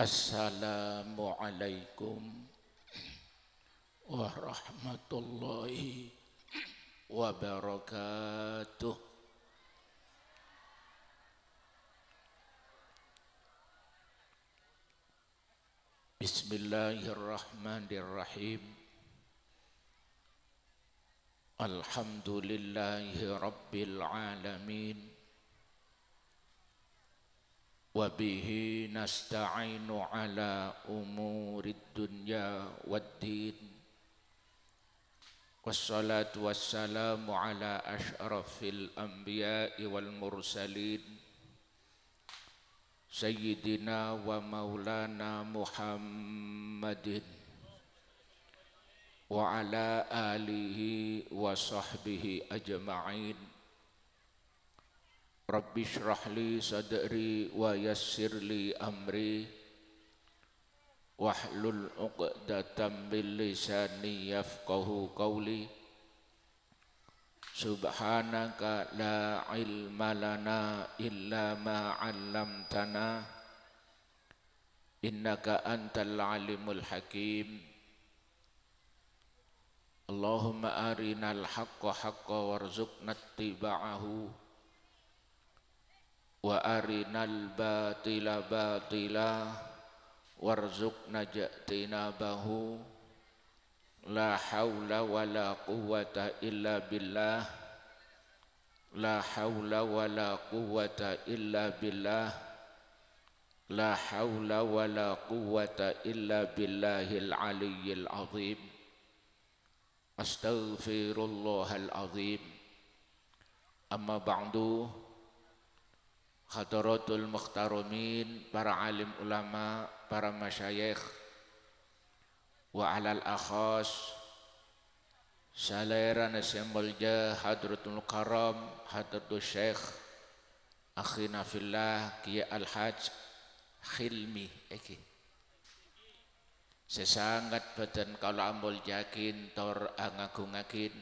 Assalamualaikum warahmatullahi wabarakatuh. Bismillahirrahmanirrahim. Alhamdulillahi rabbil alamin. Wabihi nasta'inu ala umurid dunya waddin. Wassalatu wassalamu ala ashrafil anbiya'i wal mursalin. Sayyidina wa maulana Muhammadin wa ala alihi wa sahbihi ajma'in. Rabbi shrah li sadri wa yassir li amri wahlul 'uqdatam min lisani yafqahu qawli. Subhanaka la ilma lana illa ma 'allamtana innaka antal alimul hakim. Allahumma arinal haqqa haqqan warzuqna ittiba'ahu wa arinal batila batila warzuqna ijtinabahu. La haula wa la quwwata illa billah. La haula wa la quwwata illa billah. La haula wa la quwwata illa billahil aliyyil azim. Astaghfirullahal azim. Amma ba'du. Hadaratul mukhtaromin, para alim ulama, para masyayikh, wa alal akhas salairan sembolja hadratul karam hadratul syekh akhina fillah Kiai Al-Haj Khilmi sesangat badan kalau ambol yakin tor angagungakin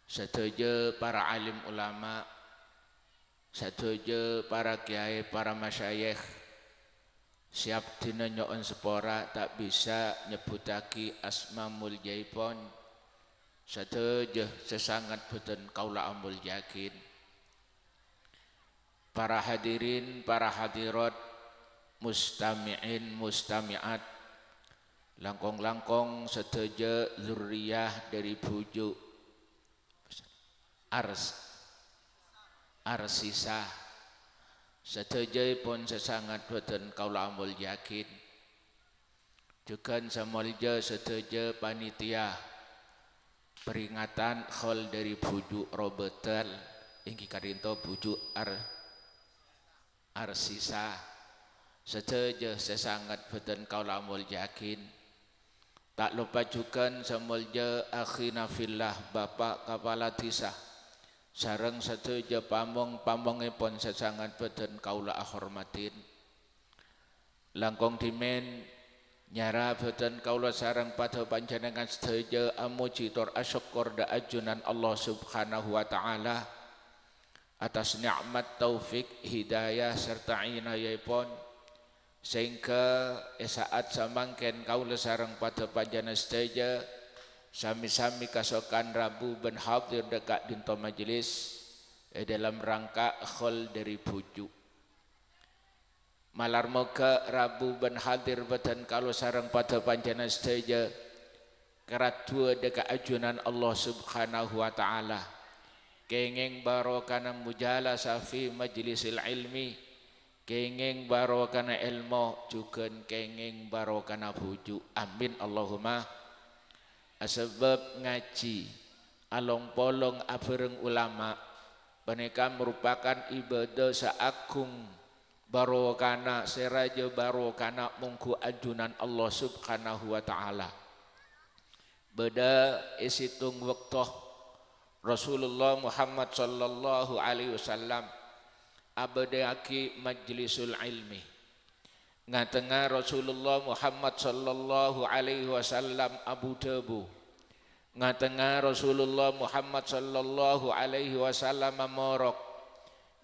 sedaya para alim ulama, sedaya para kiai, para masyayikh. Siap dina nyoon sepora tak bisa nyebutaki asma mulyaipun. Sedaya sesangat boten kaula ambul yakin. Para hadirin, para hadirat, mustami'in, mustami'at, langkong-langkong sedaya zurriyah dari bujuk Arsisah. Sedaya pun sesangat boten kaula ambul yakin. Juga samolja sedaya panitia peringatan khol dari bujuk Robetal inggi karinto bujuk Arsisah. Sedaya sesangat boten kaula ambul yakin. Tak lupa juga samolja akhina fillah Bapak Kepala Desa sareng sedaya pamong-pamongipun sesangat boten kaula hormatin. Langkung dimen nyara boten kaula sareng pada panjenengan sedaya amuji tur asyukur da ajunan Allah Subhanahu wa taala atas nikmat taufik hidayah serta inayahipun sehingga saat samangken kaula sareng pada panjenengan sedaya sami-sami kasokan Rabu ben hadir dekat dinto majelis dalam rangka khol dari bujuk. Malar moga Rabu ben hadir badan kalau sareng pada panjenengan sedaya kerat dua dekat ajunan Allah Subhanahu wa taala. Kenging barokana mujalasa fi majlisil ilmi, kenging barokana ilmu, juga kenging barokana bujuk. Amin Allahumma. Sebab ngaji along polong abareng ulama mereka merupakan ibadah saagung barokana seraja barokana mungku ajunan Allah Subhanahu wa taala. Beda isitung waktu Rasulullah Muhammad sallallahu alaihi wasallam abadaki majlisul ilmi. Ngatengah Rasulullah Muhammad sallallahu alaihi wasallam Abu Dhabu. Ngatengah Rasulullah Muhammad sallallahu alaihi wasallam Morok.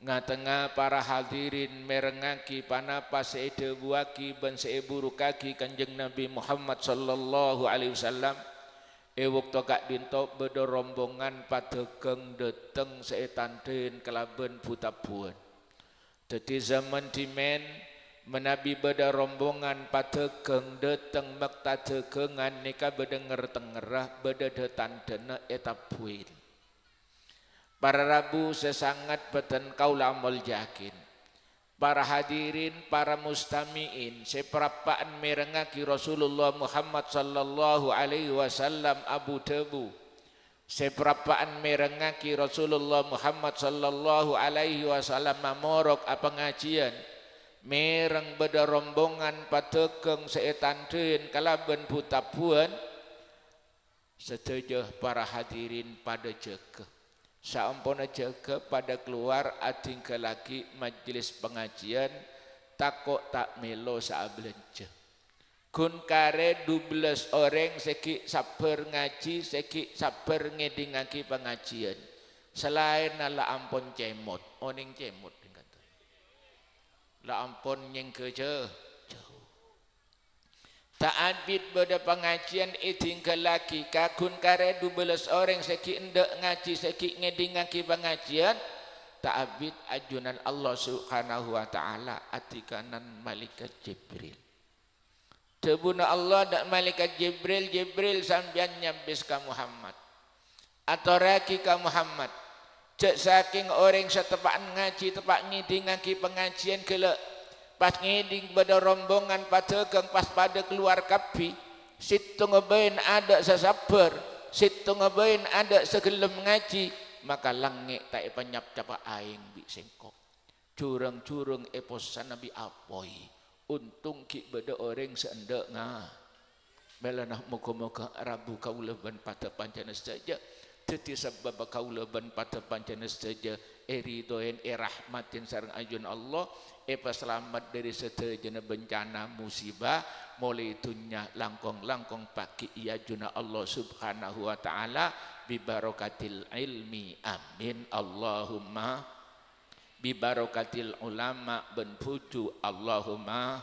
ngatengah para hadirin merengaki panapa seide buaki ben seiburu kaki Kanjeng Nabi Muhammad sallallahu alaihi wasallam waktu kak dinto bedo rombongan padegeng deteng seetanten kelaben putapuan dadi zaman dimen menabi beda rombongan padegeng deteng mekta degengan nika bedenger tengerah beda detandena etapuil. Para rabu sesangat beten kaula amal yakin. Para hadirin, para mustamiin, seperapaan merengaki Rasulullah Muhammad sallallahu alaihi wasallam Abu Debu. Seperapaan merengaki Rasulullah Muhammad sallallahu alaihi wasallam mamorok pengajian. Mereng beda rombongan padegeng seetanten kalaben putapuan. Sedaya para hadirin pada jeke. Sampuna jaga pada keluar ading ke lagi majelis pengajian takok tak melo saablenje. Kun kare 12 orang seki sabar ngaji seki sabar ngedingaki pengajian. Selain ala ampun cemot, oning cemot kata. La ampun nyeng keje jauh. Ta'abid pada pengajian tinggal lagi kakun kare 12 orang seki endek ngaji seki ngedingaki pengajian ta'abid ajunan Allah subhanahu wa ta'ala atikanan malaikat Jibril tebuna Allah dak malaikat Jibril sambian nyambis ka Muhammad atau raki ka Muhammad cek saking orang setepaan ngaji tepak ngedingaki pengajian kelak pas ngeding pada rombongan padegeng pas pada keluar kapi situ ngebain ada sesabar situ ngebain ada segelem ngaji maka langit tak penyap capa aing bi sengkok curang-curang eposan nabi apoi untung ki beda orang seendek ngah melanah moga-moga rabu kaulaban pada pancana saja teti sebab kaulaban pada pancana saja ridhoen rahmatin sareng ajun Allah selamat dari sedaya bencana musibah mulai dunya langkong-langkong paki iya juna Allah subhanahu wa ta'ala bibarokatil ilmi amin Allahumma bibarokatil ulama ben puju Allahumma.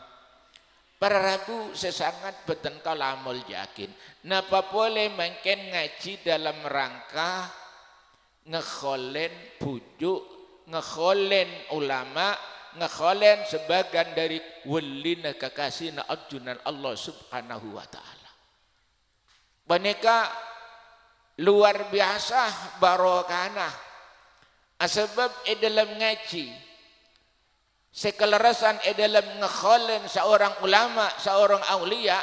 Para rabu sesangat beten kalamul yakin napa boleh mungkin ngaji dalam rangka ngekholen pujuk ngekholen ulama ngekholen sebagian dari welina kakasina ajunan Allah subhanahu wa ta'ala. Baneka luar biasa barokana sebab dalam ngaji sekelarasan dalam ngekholen seorang ulama seorang aulia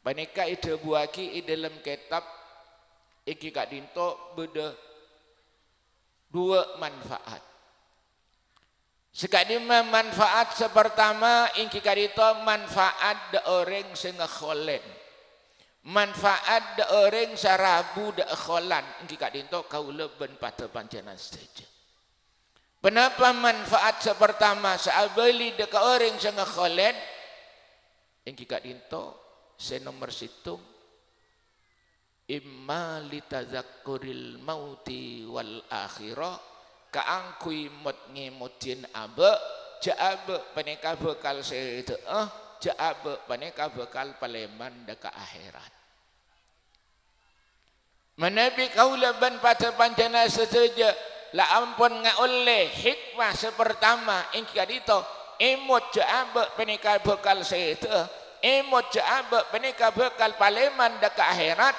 baneka itu buaki dalam kitab iki kak dinto beda dua manfaat. Sekadima manfaat sepertama ingki kadito manfaat de orang sing ngekholen. Manfaat de orang sarabu de kholan ingki kadito kaula ben pada panjana saja. Kenapa manfaat sepertama saabeli de ka orang sing ngekholen ingki kadito senomor situng imma litazakkuril mauti wal akhirah kaangkui mot ngemutin abe jaabe paneka bekal seete jaabe paneka bekal paleman deka akhirat menabi kaulaban pada pancana seteja la ampun ngaole hikmah sepertama ingki kadito emot jaabe paneka bekal seete emot jaabe paneka bekal paleman deka akhirat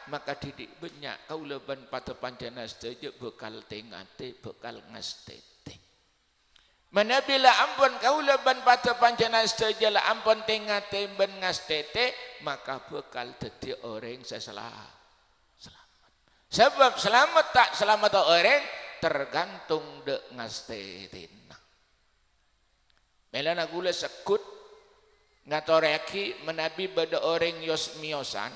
maka didik banyak kaulaban pada pancana setuju bekal tengate bekal ngastete manabila ampun kaulaban pada pancana setuju la ampun tengate ben ngastete maka bekal dadi orang selamat sebab selamat tak selamat orang tergantung de ngastetina melana gula sekut ngatoreki menabi bada orang yos miosan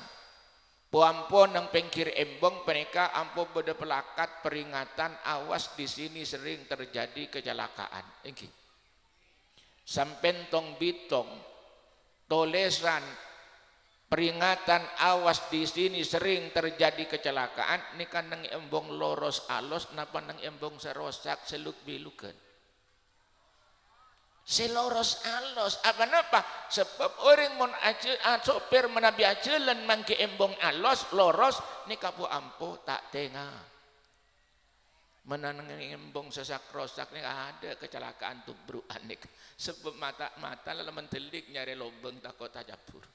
Puampun nang pengkir embong mereka ampun beda pelakat peringatan awas di sini sering terjadi kecelakaan. Engki. Sampentong bitong tolesan peringatan awas di sini sering terjadi kecelakaan ini kan nang embong loros alos napa nang embong serosak seluk bilukan seloros alos apa napa sebab orang mon sopir menabi ajalan mangke embong alos loros ni kapu ampo tak tengah menang embong sesak rosak ni ada kecelakaan tubrukan nik sebab mata lalu mentelik nyari lobeng takut tajabur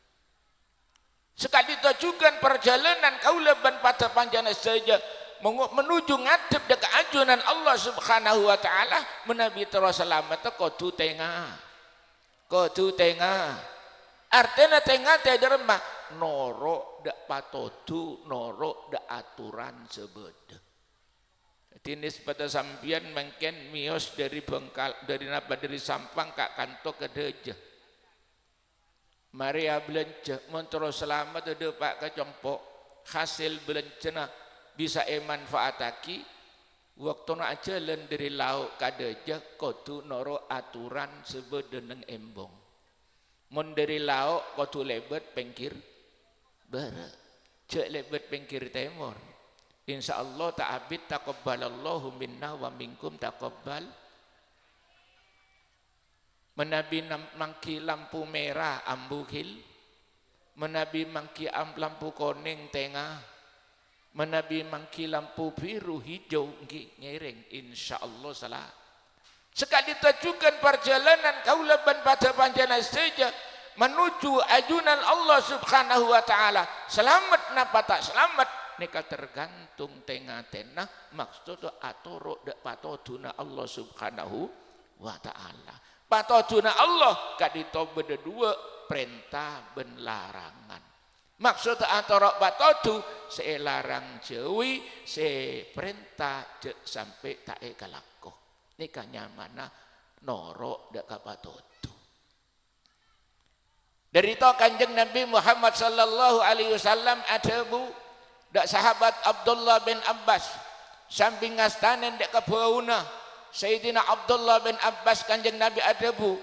sekali tujuan perjalanan kaulaban pada panjana saja menuju ngadep dekat ajunan Allah Subhanahu wa taala menabi terus selamat kudu tengah artinya tengah teh derma noro dak patodu noro dak aturan sebeda tinis pada sampian mungkin mios dari Bengkal dari Sampang kak kanto ke Deja Maria belanja montoro selamat ada pak kecompok hasil belancana bisa manfaataki waktu nak jalan dari lauk ke Deja kudu noro aturan sebedeneng embong mon dari lauk kudu lebet pengkir barat cek lebet pengkir timur insyaallah ta'abid taqabbalallahu minna wa minkum taqabbal menabi mangki lampu merah ambukil menabi mangki lampu kuning tengah menabi mangki lampu biru hijau ngiring insyaallah salah sekali tujuan perjalanan kaulaban pada panjana saja menuju ajunan Allah Subhanahu wa taala selamat napa tak selamat nika tergantung tengah-tengah maksud atoro dak patoduna Allah Subhanahu wa taala patoduna Allah kadito beda dua perintah ben larangan maksud atoro patodu se larang jewi se perintah je sampai tak kalako nika nyamana noro dak kapatodu dari to Kanjeng Nabi Muhammad sallallahu alaihi wasallam ada bu dak sahabat Abdullah bin Abbas samping ngastanen dek kebauna Sayyidina Abdullah bin Abbas Kanjeng Nabi adabu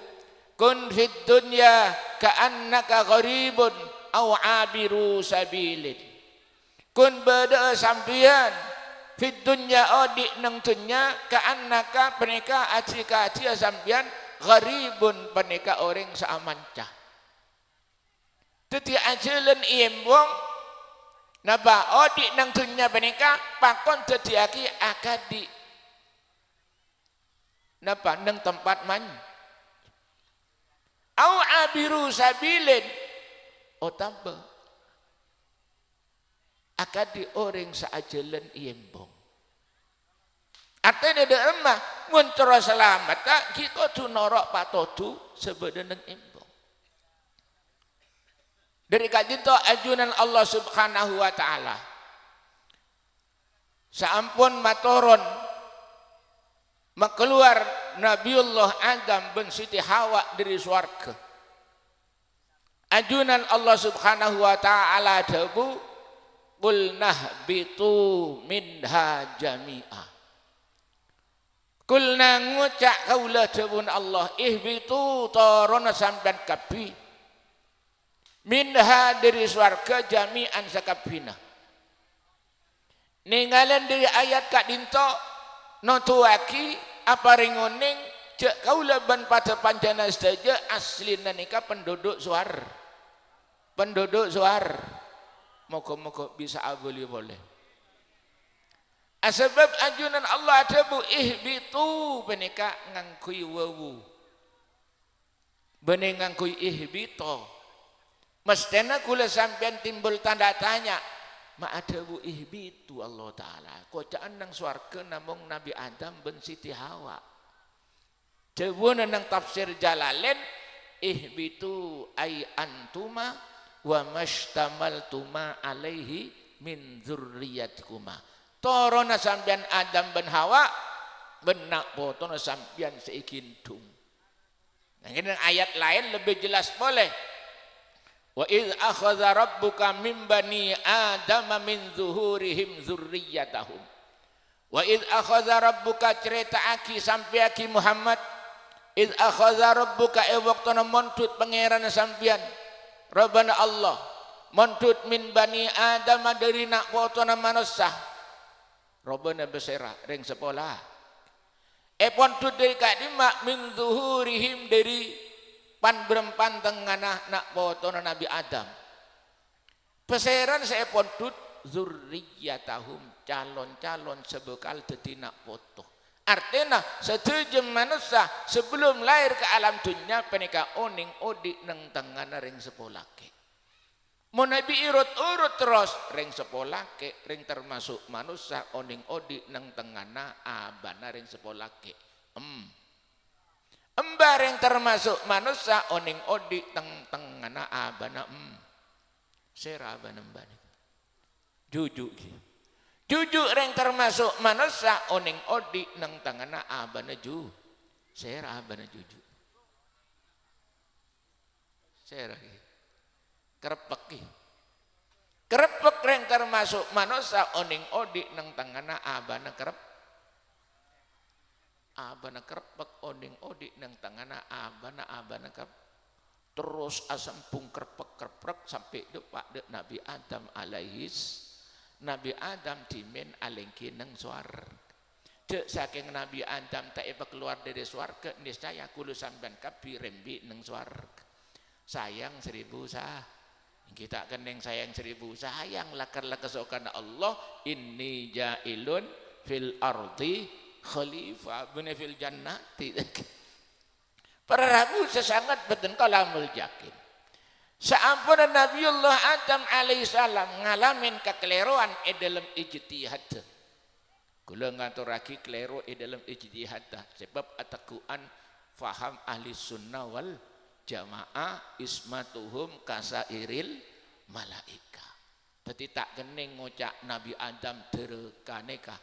kun fid dunya ka'annaka gharibun aw abiru sabilin kun beda sampian fid dunya odik nang dunya ka'annaka penika aci-aci sampian gharibun penika orang saamanca teti ajalan iembong napa odik nang dunya benika pakon tediaki akadi napa nang tempat man au abiru sabilin otamba akadi orang saajalan iembong artinya ada emah muncul selamat tak kita tu norok patodu sebedeneng embong dari kajito ajunan Allah Subhanahu wa taala saampun matoron keluar Nabiullah Adam bin Siti Hawa dari swarga ajunan Allah Subhanahu wa taala dabu qul nahbitu minha jami'a qul ngucak kaula dawuh Allah ihbitu tarona sampean kabeh minha dari swarga jami'an sakabina ninggalan dari ayat kak dinto notuaki apa ringoning cek kaulaban pada panjana saja aslina nika penduduk suar moga-moga bisa abuli boleh asbab ajunan Allah ada bu ihbitu benika ngangkui wawu bening ngangkui ihbito mestena kula sampean timbul tanda tanya ma ada bu ihbitu Allah taala kocaan nang swarga namung Nabi Adam ben Siti Hawa jawuna nang tafsir Jalalain ihbitu ay antuma wa mashtamaltuma alaihi min dzurriyyatikuma torona sampean Adam ben Hawa benak potona sampean seikindung nah ini ayat lain lebih jelas boleh wa idz akhadha rabbuka min bani adama min zuhurihim dzurriyyatahum wa idz akhadha rabbuka ceritaaki sampeaki Muhammad idz akhadha rabbuka waktuna montut pangeran sampean Rabbana Allah montut min bani Adam dari nak potona manusia robana besera ring sekolah pontut dari kadima min zuhurihim dari pan berempan tengah nak potona Nabi Adam peseran saya pontut zurriyatahum calon-calon sebekal dadi nak foto. Artinya setuju manusia sebelum lahir ke alam dunia penika oning odik neng tengana ring sepolake. Mau Nabi urut terus ring sepolake ring termasuk manusia oning odik neng tengana abana ring sepolake. Embar ring termasuk manusia oning odik neng tengana abana sera abana mbani. Jujuk reng termasuk manusia oning odi nang tangana abana ju sera abana jujuk sera kerepek reng termasuk manusia oning odi nang tangana abana kerepek oning odi nang tangana abana kerepek terus asam pung kerepek sampai depak dek Nabi Adam alaihis Nabi Adam dimen alengki nang swarga. Dek saking Nabi Adam tak keluar dari swarga niscaya kulo sampean kabeh rembi nang swarga. Sayang 1000 sah. Kita keneng sayang 1000 sayang lakar kesokan Allah inni jailun fil ardi khalifah bune fil jannati. Para rabu sesangat beten kalamul yakin. Saampunan Nabiullah Adam alaihissalam ngalamin kekeliruan dalam ijtihad. Kula ngaturake keliru dalam ijtihad sebab atakuan faham ahli sunnah wal jamaah ismatuhum kasairil malaika. Dadi tak kening ngocak Nabi Adam derekaneka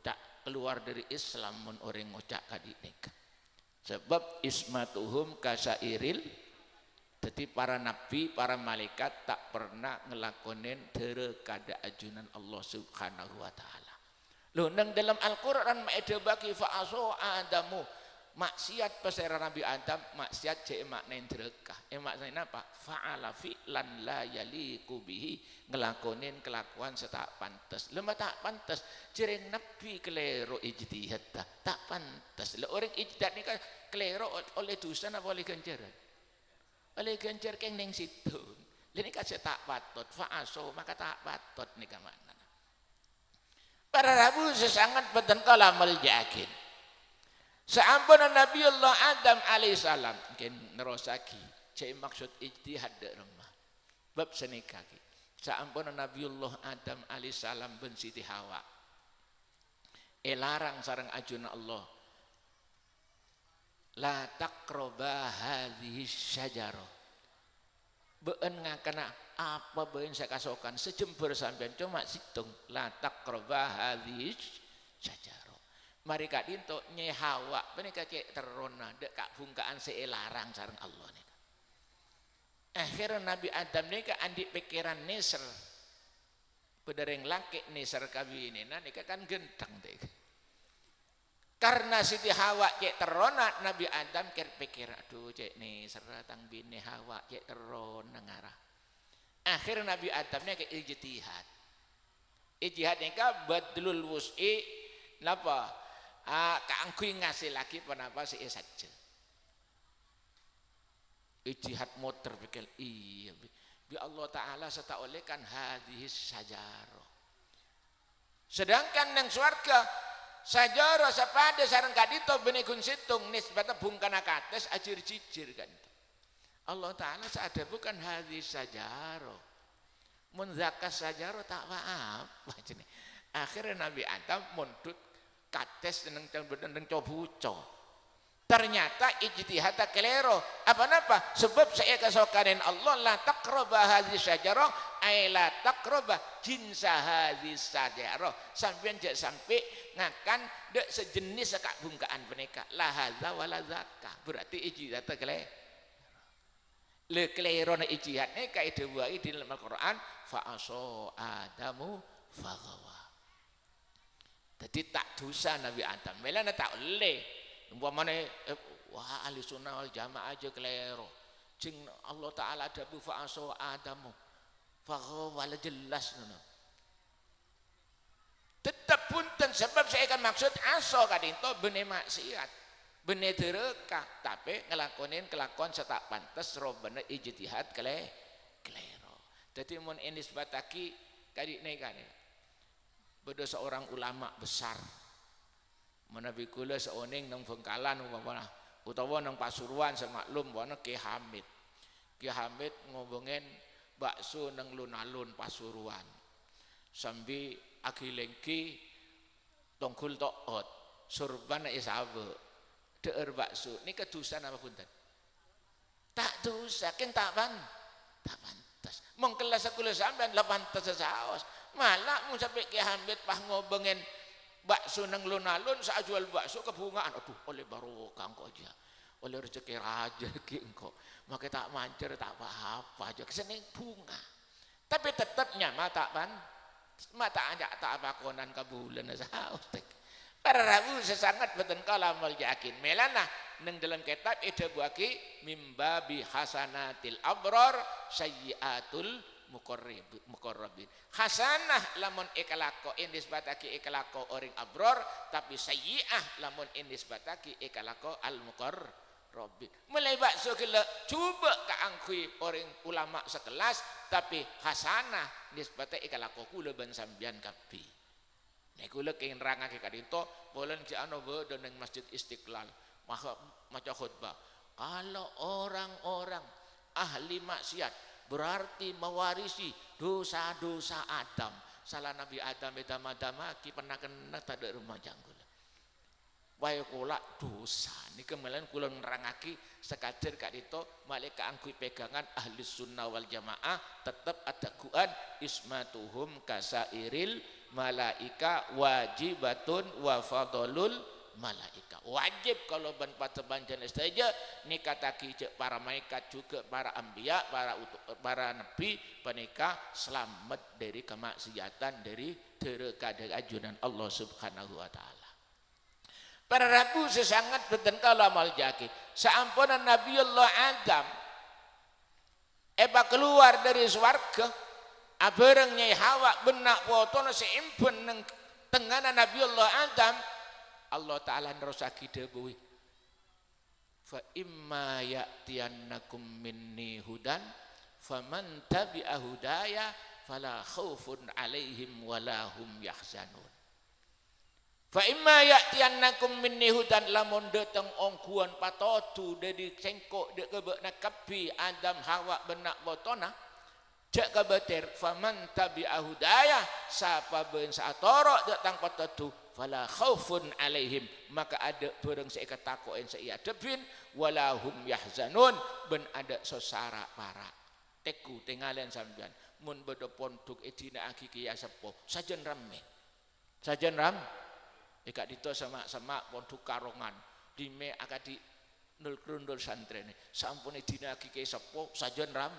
tak keluar dari Islam mun orang ngocak kadineka. Sebab ismatuhum kasairil jadi para nabi, para malaikat tak pernah ngelakonin kada ajunan Allah Subhanahu wa taala. Loh nang dalam Al-Qur'an maeda bagi fa'aso adamu maksiat pesera Nabi Adam maksiat cek maknain derekah. Maknanya apa? Fa'ala fi'lan la yaliqu bihi ngelakonin kelakuan setak pantas. Lemah tak pantas jereng nabi kelero ijtihad tak pantas. Lah orang ijtihad ni kan kelero oleh dosa apa oleh ganjaran? Oleh ganjar keng ning situ. Ini kasih tak patut fa'aso maka tak patut nih kemana. Para rabu sesangat beten kalamul yakin. Seampun Nabiullah Adam alaihissalam mungkin nerosaki cek maksud ijtihad remah. Bab senikaki. Seampun Nabiullah Adam alaihissalam ben Siti Hawa. Larang sareng ajuna Allah. La taqroba hadhihi syajarah. Beun ngakana apa beun saya kasokan sejember sampean cuma situng la taqroba hadhihi syajarah. Mari kak dinto nye Hawa menika cek terona dek kak bungkaan seelarang sareng Allah nika. Akhirnya Nabi Adam nika andi pikiran neser. Bedereng laki neser kawinina nika kan genteng dek. Karena Siti Hawa cek terona Nabi Adam pikir aduh cek nih seratang bini Hawa cek terona ngarah. Akhirnya Nabi Adam nya ke ijtihad. Ijtihad nika badlul wus'i napa? Kaangkui ngasih lagi penapa sih saja. Ijtihad motor pikir iya bi Allah taala serta olehkan hadhis sajarah. Sedangkan yang swarga sajara sapada sareng kadito benekun situng nisbata bungkana kates ajir jijir kan. Allah taala saada bukan hadis sajaro. Mun zakas sajaro tak apa jenenge. Akhirnya Nabi Adam mundut kates nang cobuco. Ternyata ijtihad kelero. Apa-apa? Sebab saya kasokanen Allah la taqraba hadhihi syajarah ay la taqraba jinsa hadhihi syajarah. Sampeyan jak sampai ngakan dek sejenis sekak bungkaan peneka. La hadza wala zakah. Berarti ijtihad kelero. Le kelero na ijtihad ne kaidah wae di dalam Al-Qur'an fa aso adamu faghawa. Jadi tak dosa Nabi Adam. Melana tak oleh umpamane wah ahli sunnah wal jamaah aja kelero. Jing Allah taala dabu fa'aso adamu Wala jelas ngono. Tetap punten sebab saya akan maksud aso kadinto bene maksiat, bene dereka, tapi ngelakonin kelakuan setak pantas robana ijtihad klero. Jadi mun inisbataki kadine kane. Beda seorang ulama besar. Menawi kula seoning nang Bengkalan umpamana utawa nang Pasuruan semaklum wana Ki Hamid. Ki Hamid ngomongin bakso nang lunalun Pasuruan. Sambi akilengki tongkul toot surban isabe deur bakso ni kedusan apa punten? Tak dosa keng tak pantas. Mong kelas kula sampean la pantas saos. Malah mun sampai Ki Hamid pah ngobengin bakso nang lunalun saat jual bakso kebungaan. Aduh oleh barokah engko aja. Oleh rezeki raja ki engko. Maka tak mancer tak apa-apa aja keseneng bunga. Tapi tetapnya mata mata aja tak apa konan kabulan saos tek. Para rabu sesangat beten kala mal yakin. Melana nang dalam kitab ida buaki mimbabi hasanatil abrar sayyiatul muqarrabin. Hasanah lamun ikalako indisbataki ikalako orang abror, tapi sayyi'ah lamun indisbataki ikalako al muqarrabin. Mulai bakso kila cuba kaangkui orang ulama sekelas, tapi hasanah nisbatake ikalako kula ban sambian kapi. Nek kula kenging rangake kadito bolen ki ana bedo ning Masjid Istiqlal maca khutbah. Kalau orang-orang ahli maksiat berarti mewarisi dosa-dosa Adam. Salah Nabi Adam edama-dama ki pernah kena tada rumah janggul. Wae kula dosa niki kemelen kula nerangake sekadar kadito malih kaangkui pegangan ahli sunnah wal jamaah tetap ada Quran ismatuhum kasairil malaika wajibatun wa fadlul malaika. Wajib kalau ban patebanjan saja ni kata kijek para malaikat juga para anbiya, para nabi panika selamat dari kemaksiatan dari dereka dari ajunan Allah Subhanahu wa taala. Para rabu sesangat beten kala mal jaki. Seampunan Nabiullah Adam keluar dari swarga abareng Nyai Hawa benak potona seimpun nang tengana Nabiullah Adam Allah Ta'ala nerosaki dawuh fa imma ya'tiyannakum minni hudan faman tabi'a hudaya fala khaufun 'alaihim wala hum yahzanun. Fa imma ya'tiyannakum minni hudan lamun dateng ongkuan patotu dari cengkok dek kebekna kapi Adam Hawa benak botona jak kabater faman tabi'a hudaya sapa ben satoro datang patotu fala khaufun alaihim maka ada bareng saya ketakoen saya adepin wala hum yahzanun ben ada sosara para teku tinggalan sampean mun bedo pondok edina aki kiya sepo sajen ram eka dito sama pondok karongan dime akadi nul krundul santrene sampun edina aki kiya sepo sajen ram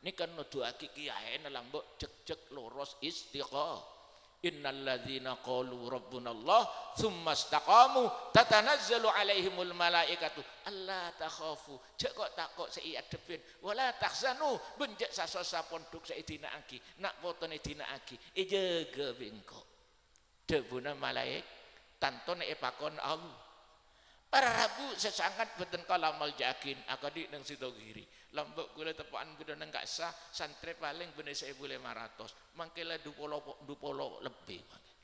nikan nudu aki kiyae nalambok cek loros istiqah. Innal ladzina qalu rabbunallah tsumma istaqamu tatanazzalu alaihimul malaikatu alla takhafu cek kok takok sei adepin wala tahzanu benjek sasosa pondok saidina aki nak potone dina aki ejege bengko debuna malaik tantone epakon Allah. Para rabu sesangat beten kala mal yakin akadi nang Sidogiri lambok kula tepakan kudu nang gak sah santre paling bener 1500 mangkela 20 lebih mangke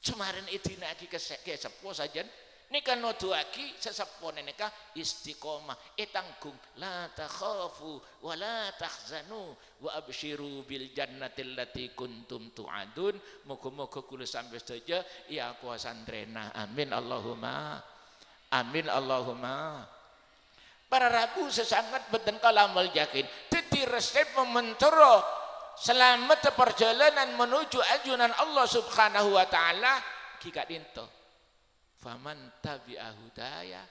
cemarin idina aki kesek sepo sajen nika noduaki sesepone nika istiqomah tanggung la takhafu wa la tahzanu wa absyiru bil jannati allati kuntum tu'adun. Moga-moga kula sampai saja ya kuasa santrena amin Allahumma amin Allahumma. Para rabu sesangat beten kalamal yakin dadi resep mementero selamat perjalanan menuju ajunan Allah Subhanahu wa taala kika dinto faman tabi'a hudaya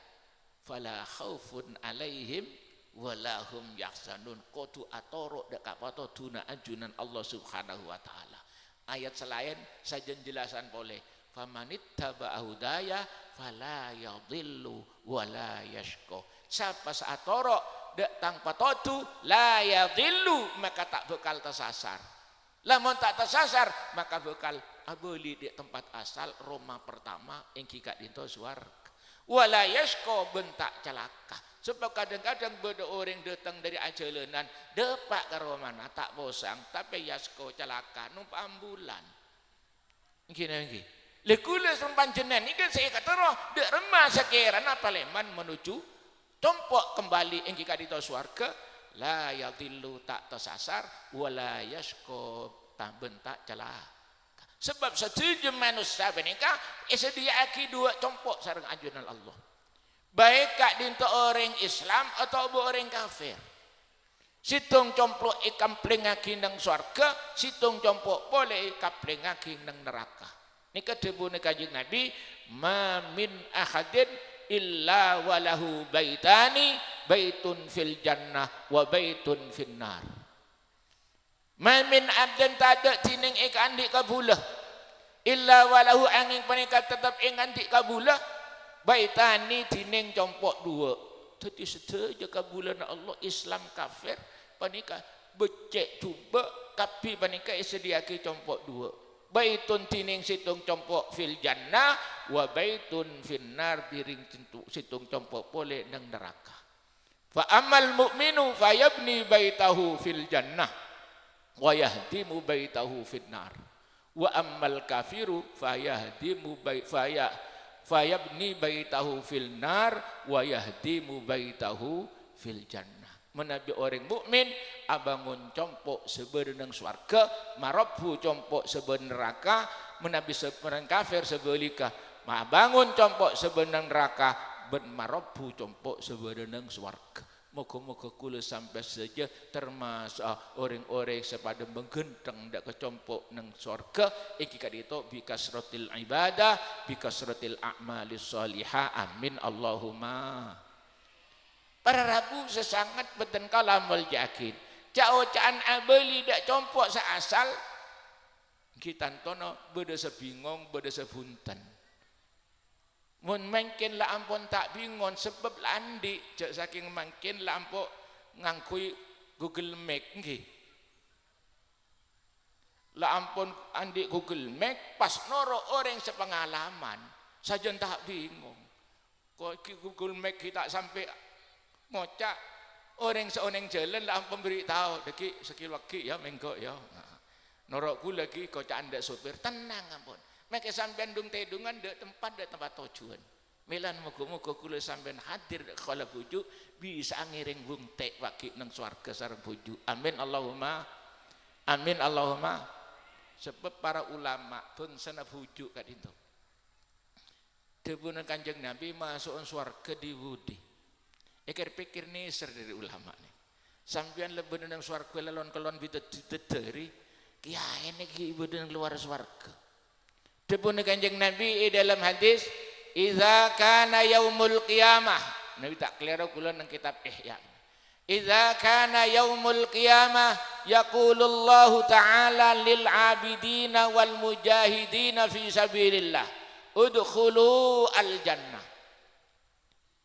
fala khaufun alaihim wala hum yahzanun kudu atoro dek kapato duna ajunan Allah Subhanahu wa taala. Ayat selain sajen jelasan boleh famanit tabi'a hudaya fala yadhillu wala yashqa. Siapa saatoro dek tanpa totu la yadhillu maka tak bekal tersasar. Lamun tak tersasar maka bekal abeli di tempat asal Roma pertama yang kika dinto swarga. Wala yashqa bentak celaka. Sebab kadang-kadang beda orang datang dari ajalanan depak ke mana tak bosang tapi yashqa celaka numpak ambulan. Gini. Lekula sempanjenan ini kan saya kata roh dek remah sekiran apa leman menuju tompok kembali yang kika dinto swarga. La yadhillu tak tersasar wala yashqa tak bentak celaka. Sebab setuju manusia menikah sedia aki dua tompok sareng ajunan Allah. Baik kak dinto orang Islam atau orang kafir. Situng compok ikam plengaki nang surga, situng compok boleh ikam plengaki nang neraka. Nika debu Kanjeng Nabi, ma min ahadin illa walahu baitani, baitun fil jannah wa baitun fin nar. Mamin abdan tadak tining ikan di kabulah illa walahu angin panika tetap ingan di kabulah baitani tining compok dua. Jadi setuju kabulan Allah Islam kafir panika becek cuba tapi panika sediaki compok dua. Baitun tining situng compok fil jannah wa baitun finnar diring situng compok boleh nang neraka. Fa amal mu'minu fayabni baitahu fil jannah wa yahdimu baitahu finnar wa ammal kafiru fayabni baitahu fil nar wa yahdimu baitahu fil jannah. Menabi orang mukmin abangun compok sebenang swarga marabhu compok seben neraka. Menabi sebenang kafir sebelika bangun compok sebenang neraka ben marabhu compok sebenang swarga. Moga-moga kula sampai saja termasuk orang-orang sepada menggenteng dak kecompok nang surga iki kadito bikasratil ibadah bikasratil a'malis shalihah amin Allahumma. Para rabu sesangat beten kalamul yakin caan abeli dak compok seasal kita tono beda sebingung beda sebunten. Mun mungkin lah ampun tak bingung sebab landi jak saking mungkin lah ampun ngangkui Google Map nggih. Lah ampun andi Google Map pas noro orang sepengalaman saja tak bingung. Kok Google Map kita sampai ngocak orang seoneng jalan lah ampun beritahu deki sekilwaki ya mengko ya. Norokku lagi kocak anda sopir tenang ampun. Maka sampean dung tedungan dek tempat tujuan. Melan moga-moga kula sampean hadir kala bujuk bisa ngiring wong tek waki nang swarga sareng bujuk. Amin Allahumma. Amin Allahumma. Sebab para ulama bangsana bujuk kat itu. Debuna Kanjeng Nabi masuk swarga di budi. Ekar pikir neser dari ulama nih. Sampean lebih nang swarga lelon-kelon bidadari kiai niki ibu nang luar swarga. Debun Kanjeng Nabi dalam hadis idza kana yaumul qiyamah Nabi tak keliru kula nang kitab Ihya idza kana yaumul qiyamah yaqulullahu ta'ala lil abidina wal mujahidina fi sabilillah udkhulu al jannah.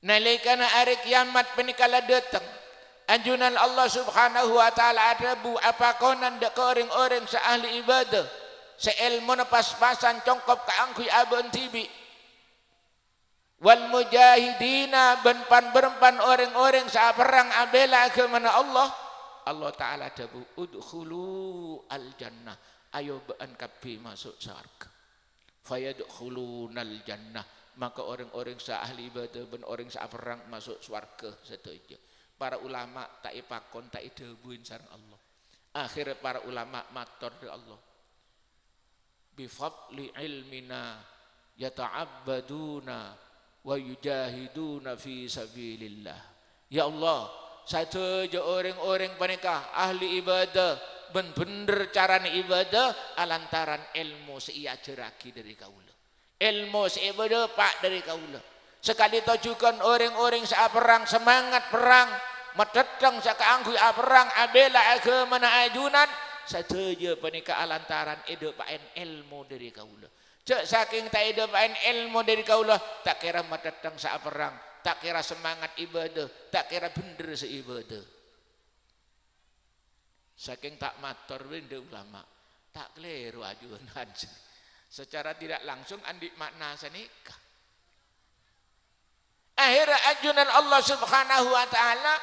Nalikana hari kiamat penikala datang anjunan Allah subhanahu wa ta'ala adabu apakonan dek orang-orang seahli ibadah seilmu pas-pasan congkop kaangkui abon tibi wal mujahidina benpan berempan orang-orang saat perang abela ke mana Allah Ta'ala dabu udkhulu al jannah ayo bean kapi masuk surga fayadkhulunal jannah maka orang-orang sa ahli ibadah ben orang sa perang masuk surga setuju. Para ulama tak ipakon tak idebuin sareng Allah. Akhirnya para ulama matur dari Allah bifadli ilmina yata'abbaduna wa yujahiduna fi sabilillah. Ya Allah, saja orang-orang panikah ahli ibadah bener carane ibadah alantaran ilmu seiajaraki dari kaula. Ilmu seibadah pak dari kaula. Sekali tujukan orang-orang saat perang semangat perang medeteng sakaangku perang abela agama ajunan saja panika alantaran edopain ilmu dari kaula. Cek saking tak edopain ilmu dari kaula tak kira medeteng saat perang tak kira semangat ibadah, tak kira bener seibadah. Saking tak matur wende ulama, tak keliru ajunan. Secara tidak langsung andik makna senikah. Akhirnya ajunan Allah Subhanahu wa taala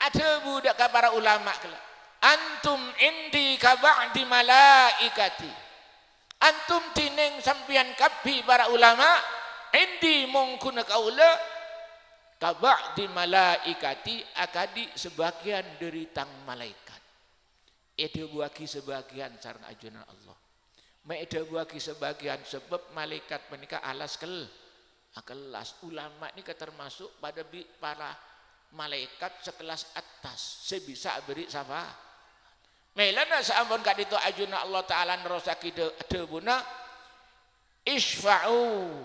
ada budak para ulama kelak. Antum indi ka ba'di malaikati. Antum tining sampian kabhi para ulama indi mungkun kaula ka ba'di malaikati akadi sebagian dari tang malaikat. Ede buaki sebagian sareng ajunan Allah. Ede buaki sebagian sebab malaikat menikah alas kelas ulama ini termasuk pada para malaikat sekelas atas sebisa beri syafaat. Melana saambon kaditu ajuna Allah taala nerosaki debuna isfa'u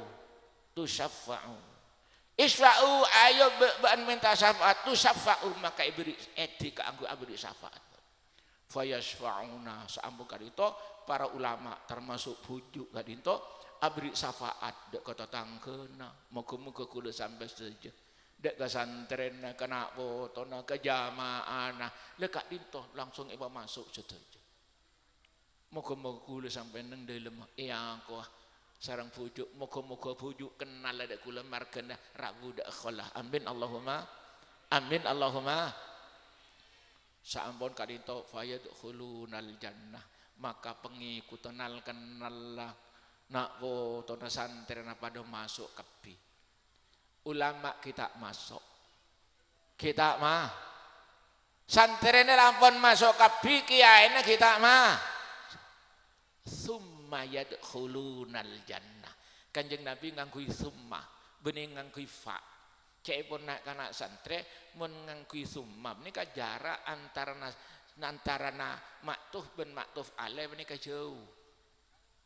tusaffa'u. Isfa'u ayo ban minta syafaat tusaffa'u maka ibri edi kaanggo abri syafaat. Fayasfa'una saambon kaditu para ulama termasuk bujuk kaditu abri syafaat dek kota tangkena muga-muga kula sampai saja dek ke santren kena potona ke jamaah lekak dinto langsung iba masuk saja muga-muga kula sampai nang dalem aku sareng pujuk muga-muga pujuk kenal dek kula margana rabu dak khalah amin Allahumma saambon kadinto fayadkhulunal jannah maka pengikutanal kenal nak potona santren pada masuk kepi ulama kita masuk kita mah santrene lampun masuk kepi kiyaine kita mah summa yadkhulunal jannah kanjeng Nabi nganggo summa bening nganggo fa cek pun nak kana santre mun nganggo summa menika jarak antara maktuf ben maktuf alaih menika jauh.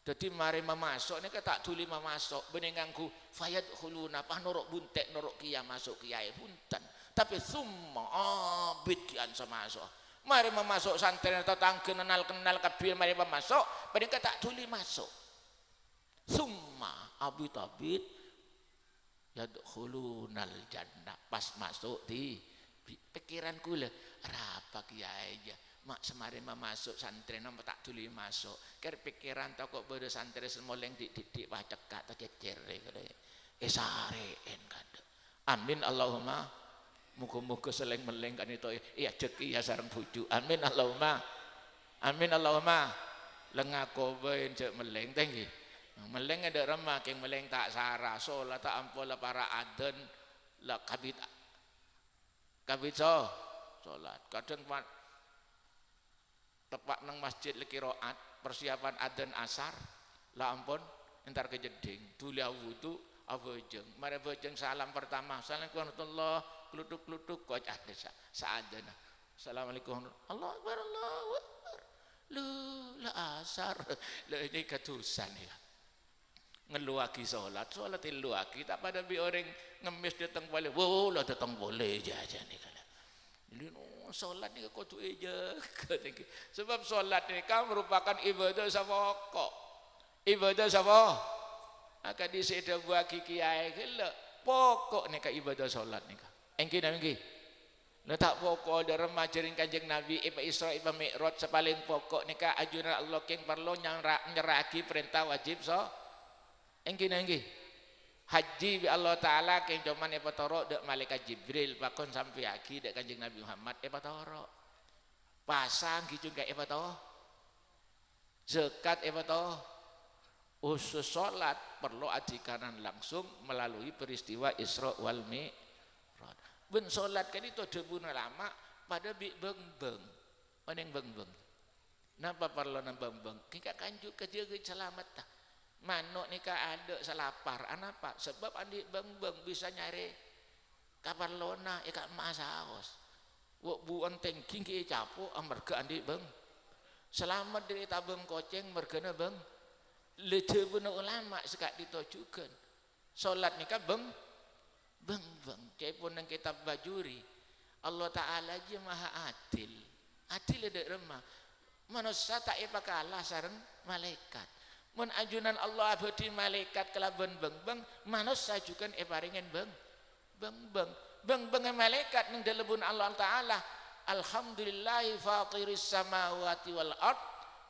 Jadi mari memasuk ini tak tuli memasuk bening nganggo fayadkhuluna pah norok buntek norok kiya masuk kiai punten tapi summa bidian semasuk mari memasuk santren atau tangge kenal kabeh mari memasuk bening tak tuli masuk summa abit yadkhulunal jannah pas masuk di pikiran kula rapa kiai aja mak semari masuk santren nama tak tuli masuk ker pikiran tak kok bodo santren semoleng didik wacek tak cecer sareen kada amin Allahumma muga-muga seleng meleng kan itu iya jeki ya sareng bojo amin Allahumma lengako bae cek meleng tenggi meleng ada remah keng meleng tak sarah salat tak ampun para aden la kabit salat kadang tepak nang masjid leki roat persiapan adzan asar lah ampun entar kejeding tuli wudu awujeng mari bojeng salam pertama assalamualaikum warahmatullah klutuk-klutuk kok ada saadana assalamualaikum Allah akbar lu la asar la ini katusan ya ngeluaki salat iluaki tak pada bi orang ngemis datang boleh wow lah datang boleh aja nih kala ini salat ni kudu eja sebab salat ni kan merupakan ibadah sapokok ibadah sapa akan diseda buaki kiai gila pokok ni ka ibadah salat ni ka engki nangki letak pokok ada remaja ring kanjeng Nabi iba Isra iba Mi'raj sepaling pokok ni ka ajunan Allah keng perlu nyeraki perintah wajib so engki nangki haji bi Allah taala keng cuman epatoro dek malaikat Jibril pakon sampai aki dek kanjeng Nabi Muhammad epatoro pasang gitu kayak epatoro zakat epatoro usus salat perlu adikanan langsung melalui peristiwa Isra wal Mi'raj ben salat kan itu debuna lama pada bi beng-beng oneng beng-beng napa perlu nang beng-beng kita kanjuk kerja selamat tak manuk nikah ada selapar anapa sebab andi beng-beng bisa nyari kapan lona ikat emas haus wak buan tengking ki capo amarga andi beng selamat dari tabeng koceng mergana beng lete bener ulama sekat ditojukan salat nikah beng cepun nang kitab bajuri Allah taala aja maha adil ada remah manusia tak kalah sareng malaikat mun ajunan Allah abadi malaikat kelaban beng-beng manusia juga paringen beng malaikat nang dalebun Allah Taala. Alhamdulillahi fatiris samawati wal ard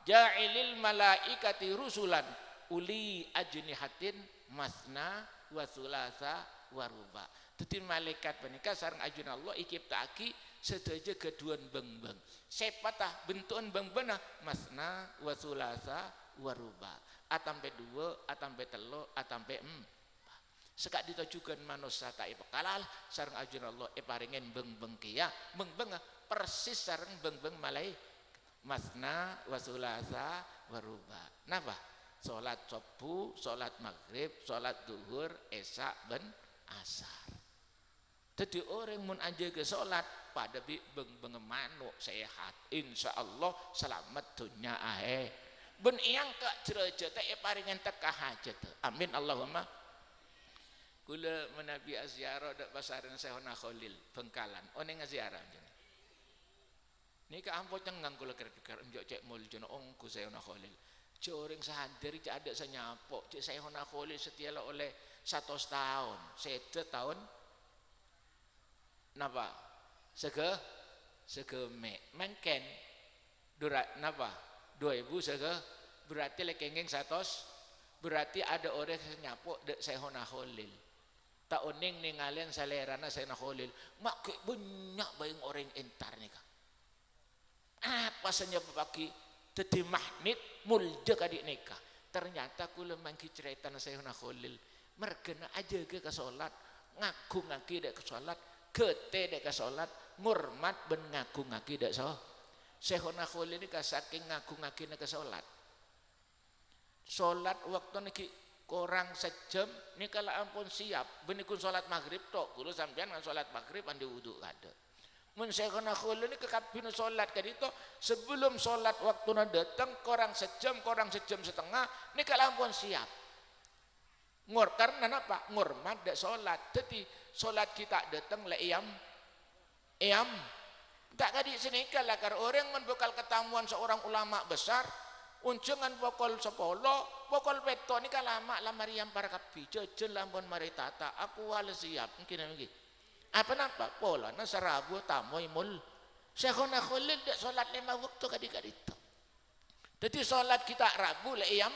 ja'ilil malaikati rusulan uli ajnihatin masna wa thulatha wa ruba. Dadi malaikat menika sareng ajun Allah ikiptaki sedaja keduan beng-beng. Sepatah bentukan beng-bena masna wa thulatha wa ruba. Atampe 2, atampe 3, atampe 4. Sekak ditujukan manusia tak ipekalah sareng ajun Allah paringen beng-beng kia beng-beng persis sareng beng-beng malaikat masna wa thulatha wa ruba. Napa? Salat subuh, salat maghrib, salat duhur, isya ben asar. Jadi orang mun anjaga salat pada beng-beng manuk sehat, insyaallah selamat dunia akhirat. Ben iyang kak derajat paringen tekah hajat. Amin Allahumma. Kula menabi aziarah dak pasaran Syekhona Khalil Bengkalan. One ngaziarah jeneng. Nika ampun cengang kula kerep-kerep njok cek mul jono ongku Syekhona Khalil. Joreng sehari cek ada senyapok cek Syekhona Khalil setiala oleh 100 tahun. Sede tahun napa? Segeme mengken durat napa? 2000 sege berarti lekengeng 100 berarti ada orang senyapok dek Syekhona Khalil. Tak oning ningalian salerana Syekhona Khalil. Mak banyak bayang orang entar nika. Apa saja pagi jadi mahmid mulja kadik nikah. Ternyata kula mangki cerita Syekhona Khalil mergena aja ke salat ngaku ngaki dek ke salat gete dek ke salat ngurmat ben ngaku ngaki dek so. Syekhona Khalil ini saking ngaku ngaki dek ke salat. Salat waktu niki kurang sejam ini kalau ampun siap benikun salat maghrib tok kulo sampean kan salat maghrib andi wudu kada mun Syekhona Khalil ini kekabin salat kadito sebelum salat waktuna datang kurang sejam setengah ini kalau ampun siap ngur karena apa ngurmat dak salat jadi salat kita datang le iyam tak kadi senikah lah kar orang membekal ketamuan seorang ulama besar unjungan pokol 10 pokol peto ni kalama lah Maryam para kapi jejen lampun mari tata aku wala siap mungkin lagi apa nampak pola na sarabu tamoy mul Syekhona Khalil dak salat 5 waktu kadito jadi salat kita Rabu le iyam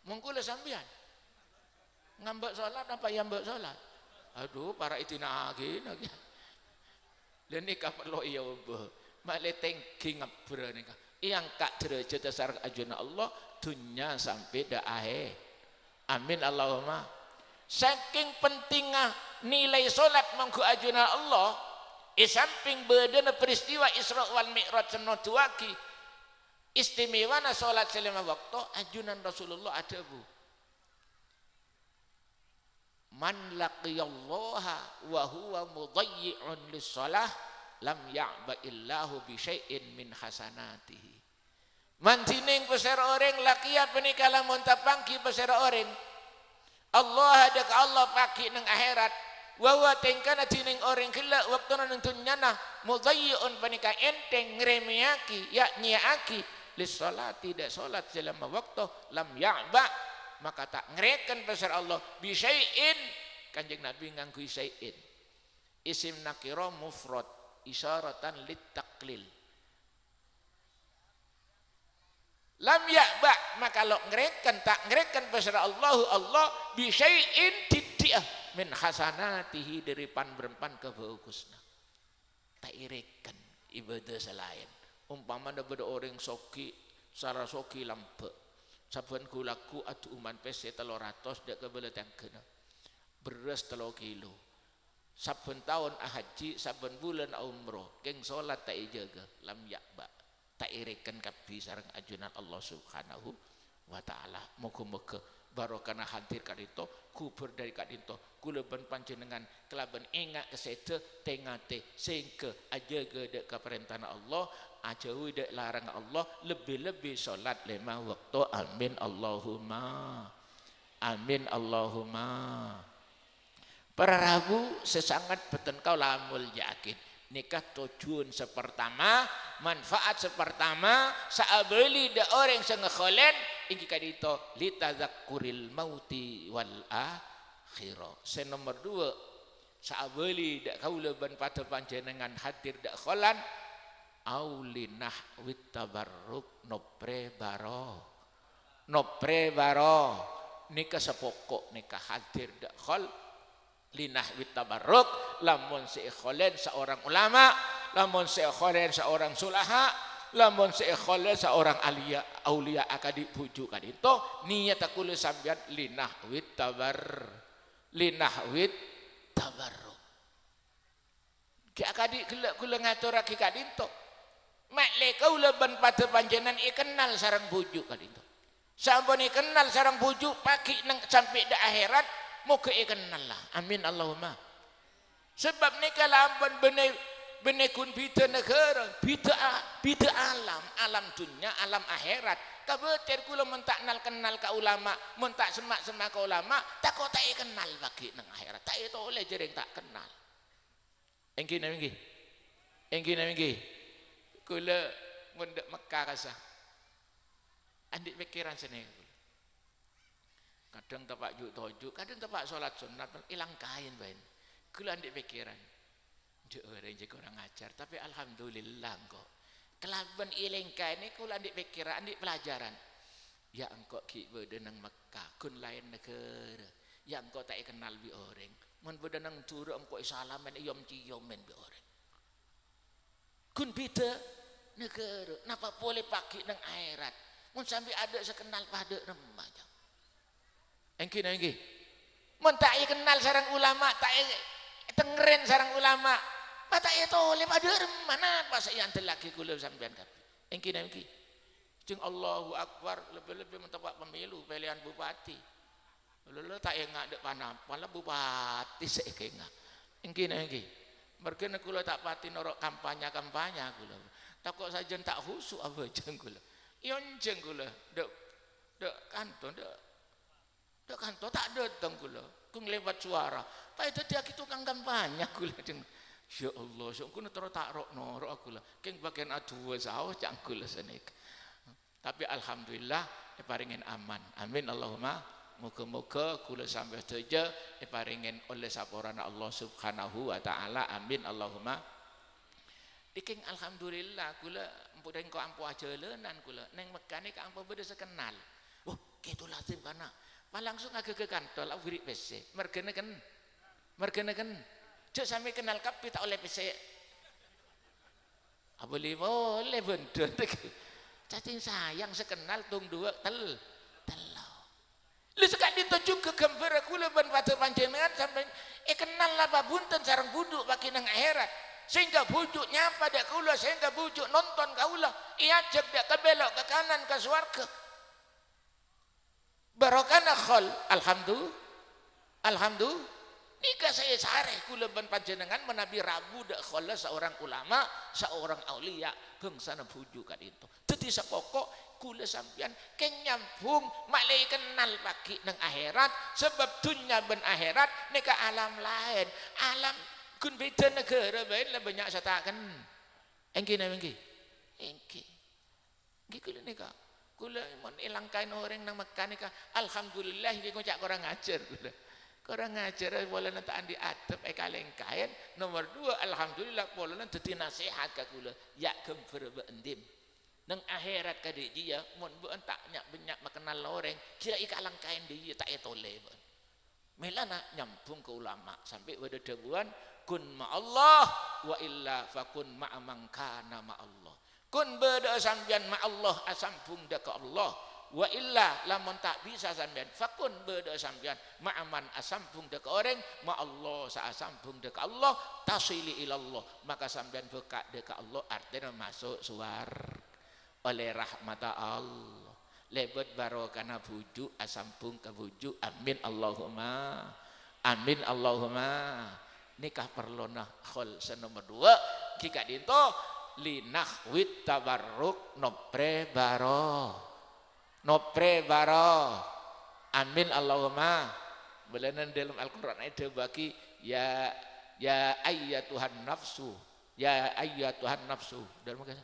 mungkul sampean ngambek salat apa yang mbek salat aduh para itina lagi dan nikah perlu iya ubah male tengking ngabra nikah yang kak derajat dasar ajuna Allah dunia sampai dah akhir. Amin Allahumma. Saking pentingnya nilai solat mangku ajuna Allah, samping bedana peristiwa Isra wal Mi'raj senotuaki istimewana solat selama waktu ajunan Rasulullah ada bu. Man laqiyallaha wa huwa mudayyi'un lis-shalah lam ya'ba illahu bi syai'in min hasanatihi. Mantining peser orang lakiat penikala montapangki peser orang Allah ada ke Allah paki nang akhirat wawa tengkana tining orang kila waktu nang tunyana mudayyi'un penika enteng ngremiaki ya nyiaki lis salat tidak salat selama waktu lam ya'ba maka tak ngereken peser Allah bi syai'in kanjeng Nabi nganggo syai'in isim nakira mufrad isyaratan lit taklil lam ya'ba maka lo ngereken tak ngereken pasal Allah bi syai'in tidiah min hasanatihi dari pan berempan kebagusna tak irikan ibadah selain umpama ada orang soki sara soki lampe saben kulaku atu uman pese 300 dak kebelet yang kena beras 3 kilo saben tahun haji saben bulan umroh geng salat tak ijaga lam ya'ba tak irikan kabi sareng ajunan Allah Subhanahu wa taala moga-moga barokana hadir kadito kubur dari kadito kuleban panjenengan kelaban engak kesede tengate sehingga ajaga dek keperintahan Allah ajauhi dek larang Allah lebih-lebih salat 5 waktu amin Allahumma amin Allahumma. Para rabu sesangat beten kau lamul yakin nikah tujuan sepertama manfaat sepertama saabeli da orang sing kholen ingki kadito litadzakkuril mauti wal akhirah. Nomor 2 saabeli dak kaula ban pada panjenengan hadir dak kholan aulinah wit tabarruk nopre baro nika sepokok nika hadir dak khol linah wit tabarruk lamun seikholen seorang ulama, lamun seikholen seorang sulaha, lamun seikholen seorang aulia akadi puju kadito niat akula sampeyan linah wit tabarruk ki akadi kula ngaturake kadito mak le kaula ban pada panjenengan kenal sareng puju kadito sampun kenal sareng puju pagi nang sampai dak akhirat muga kenal lah amin Allahumma sebab nika lamun benih kun bida negara bida alam dunia alam akhirat kabeter kula mentak kenal ka ulama mentak semak ka ulama tak kok tak kenal bagi nang akhirat tak itu oleh jereng tak kenal engki nami kula mundek Mekah kasah andik pikiran sene kadang tapak tojuk kadang tapak salat sunat ilang kain bae kula andik pikiran orang je kurang ajar tapi alhamdulillah kok kelaban ilang kain ni kula andik pikiran andik pelajaran ya engkau ki bedenang Mekah kun lain negara ya engkau tak kenal bi orang mun bedenang turu engkau salaman iyom ciyomen bi orang kun beda negara napa boleh pakai nang akhirat mun sampai ada sekenal pada remaja engki mun tak kenal sareng ulama tak tengeren sareng ulama mata itu oleh pada mana pas yang lagi kula sampean kabeh engki jeung Allahu Akbar lebih-lebih mentepak pemilu pilihan bupati lho tak engak dek panapa lah bupati sekenga engki mergene kula tak pati norok kampanye kula takok saja tak khusuk apa jeng kula jeng kula dek kantor tak datang kula kung lewat suara pak itu dia tukang kampanye kula jeng ya Allah sok kuno terus tak norok kula keng bagian adu sawo cang kula senik tapi alhamdulillah paringin aman amin Allahumma moga-moga kula sampai saja paringin oleh saporana Allah Subhanahu wa taala amin Allahumma diking alhamdulillah kula empudeng ko ampu ajelenan kula neng Mekah ni ka ampu beda sekenal wah kitu lazim kana langsung agak ke kantor aku beri PC mergene kan cuk sampai kenal kapi tak oleh PC boleh bener cacing sayang sekenal tung dua telau lu sekak dituju ke gambar kula ban pada panjenengan sampai kenal lah babunten sareng buduk bagi nang akhirat sehingga bujuknya pada kula sehingga bujuk nonton kaula iajak dia ke belok ke kanan ke swarga barokana khol alhamdulillah nikah saya sareh kula ban panjenengan menabi rabu dak khola seorang ulama seorang aulia bangsana bujuk kan itu dadi sepokok kula sampean keng nyambung maklai kenal pagi nang akhirat sebab dunia ben akhirat nika alam lain alam kun beda negara bae lah banyak satakan engki kula nika kula mon ilang kain orang nang Mekah nika alhamdulillah iki kok kurang ajar kula kurang ajar boleh nanti andi adab kaleng kain nomor 2 alhamdulillah boleh nanti dadi nasihat ka kula ya gemfer beendim nang akhirat ka dia mun bu entak nyak banyak makenal orang kira ikalang kain dia tak etole melana nyambung ke ulama sampai pada dabuan kun ma Allah wa illa fakun ma man kana ma Allah kun beda sampean ma Allah asambung dak Allah wa illa lamun tak bisa sampean fakun beda sampean ma'aman asambung dek orang ma Allah saasambung dek Allah tasili ilallah maka sampean buka dek Allah artinya masuk suar oleh rahmat Allah lebet barokana bujuk asambung ke bujuk amin Allahumma nikah perlona khol senomor 2 jika dinto linahwit tabarruk nopre amin Allahumma belanan dalam Al-Quran ada bagi ya ayyatuhan nafsu dalam makanya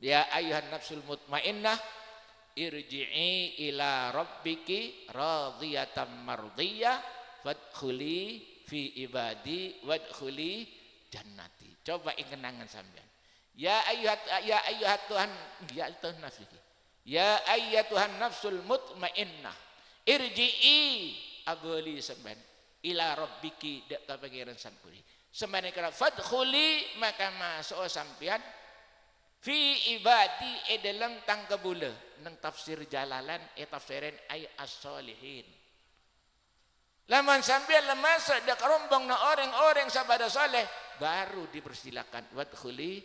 ya ayyuhan nafsul mutmainnah irji'i ila rabbiki radiyatan mardiyah fadkhuli fi ibadi wadkhuli jannati. Coba kenangan sampean. Ya ayyuhat Tuhan, ya Tuhan nafsi. Ya ayyatuhan nafsul mutmainnah. Irji'i abuli sampean ila rabbiki dak ka pangeran sampuri. Semane kala fadkhuli maka masuk sampean fi ibadi dalam tangkabula nang tafsir Jalalan tafsirin ay as-solihin. Laman sampean masuk dak rombong na orang-orang sabada soleh baru dipersilakan wadkhuli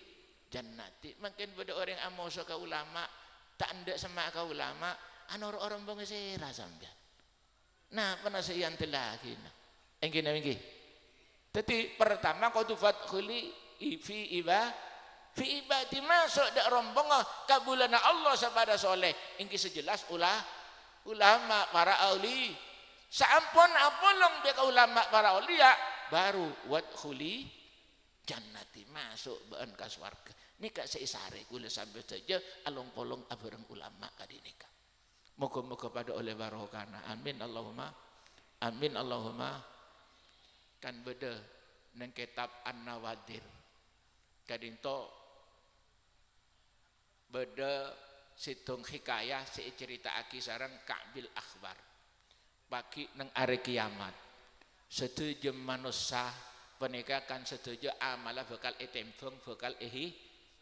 jannati. Makin pada orang amoso ka ulama tak ndak sama ka ulama orang bang sera sampean. Nah, penasihan lagi nah. Engki niki. Dadi pertama qad fadkhuli fi ibadi masuk dak rombong kabulana Allah sabada soleh. Engki sejelas ulama para auli. Sampun apolong dia ka ulama para aulia baru wadkhuli jannati masuk baen ka swarga. Nika seisare kula sampai saja along-polong abareng ulama kadinika. Moga-moga pada oleh barokana. Amin Allahumma. Amin Allahumma. Kan beda nang kitab An-Nawadir. Kadinto beda situng hikayah si cerita aki sareng Ka'bil Akhbar. Bagi nang are kiamat. Setuju manusia penikakan setuju amalah bakal etembong bakal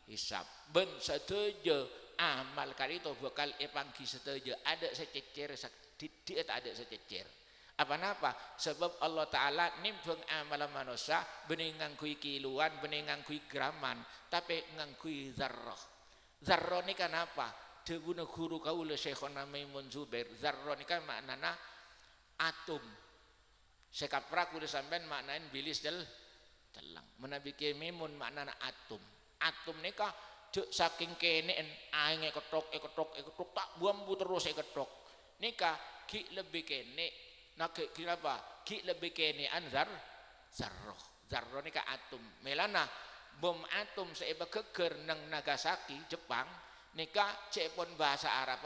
hisab. Ben setuju amal kali itu bakal panggi setuju ada sececer tidak ada sececer. Apa sebab Allah Ta'ala nimbang amal manusia bening ngangkui kiluan bening ngangkui graman tapi ngangkui zarrah. Zarrah ni kenapa? Debuna guru kaula Syekhona Maimun Zubair. Zarrah ni kan maknana atom. Sekapra kudu sampean maknain bilis telang. Menabike Maimun maknana atom. Atom nika duk saking keneen ae ketok tak buambu terus ketok. Nika ki lebih kene nak kenapa? Ki lebih kenean zarrah. Zarrah nika atom. Melana bom atom seiba keker nang Nagasaki Jepang nika cepon bahasa Arab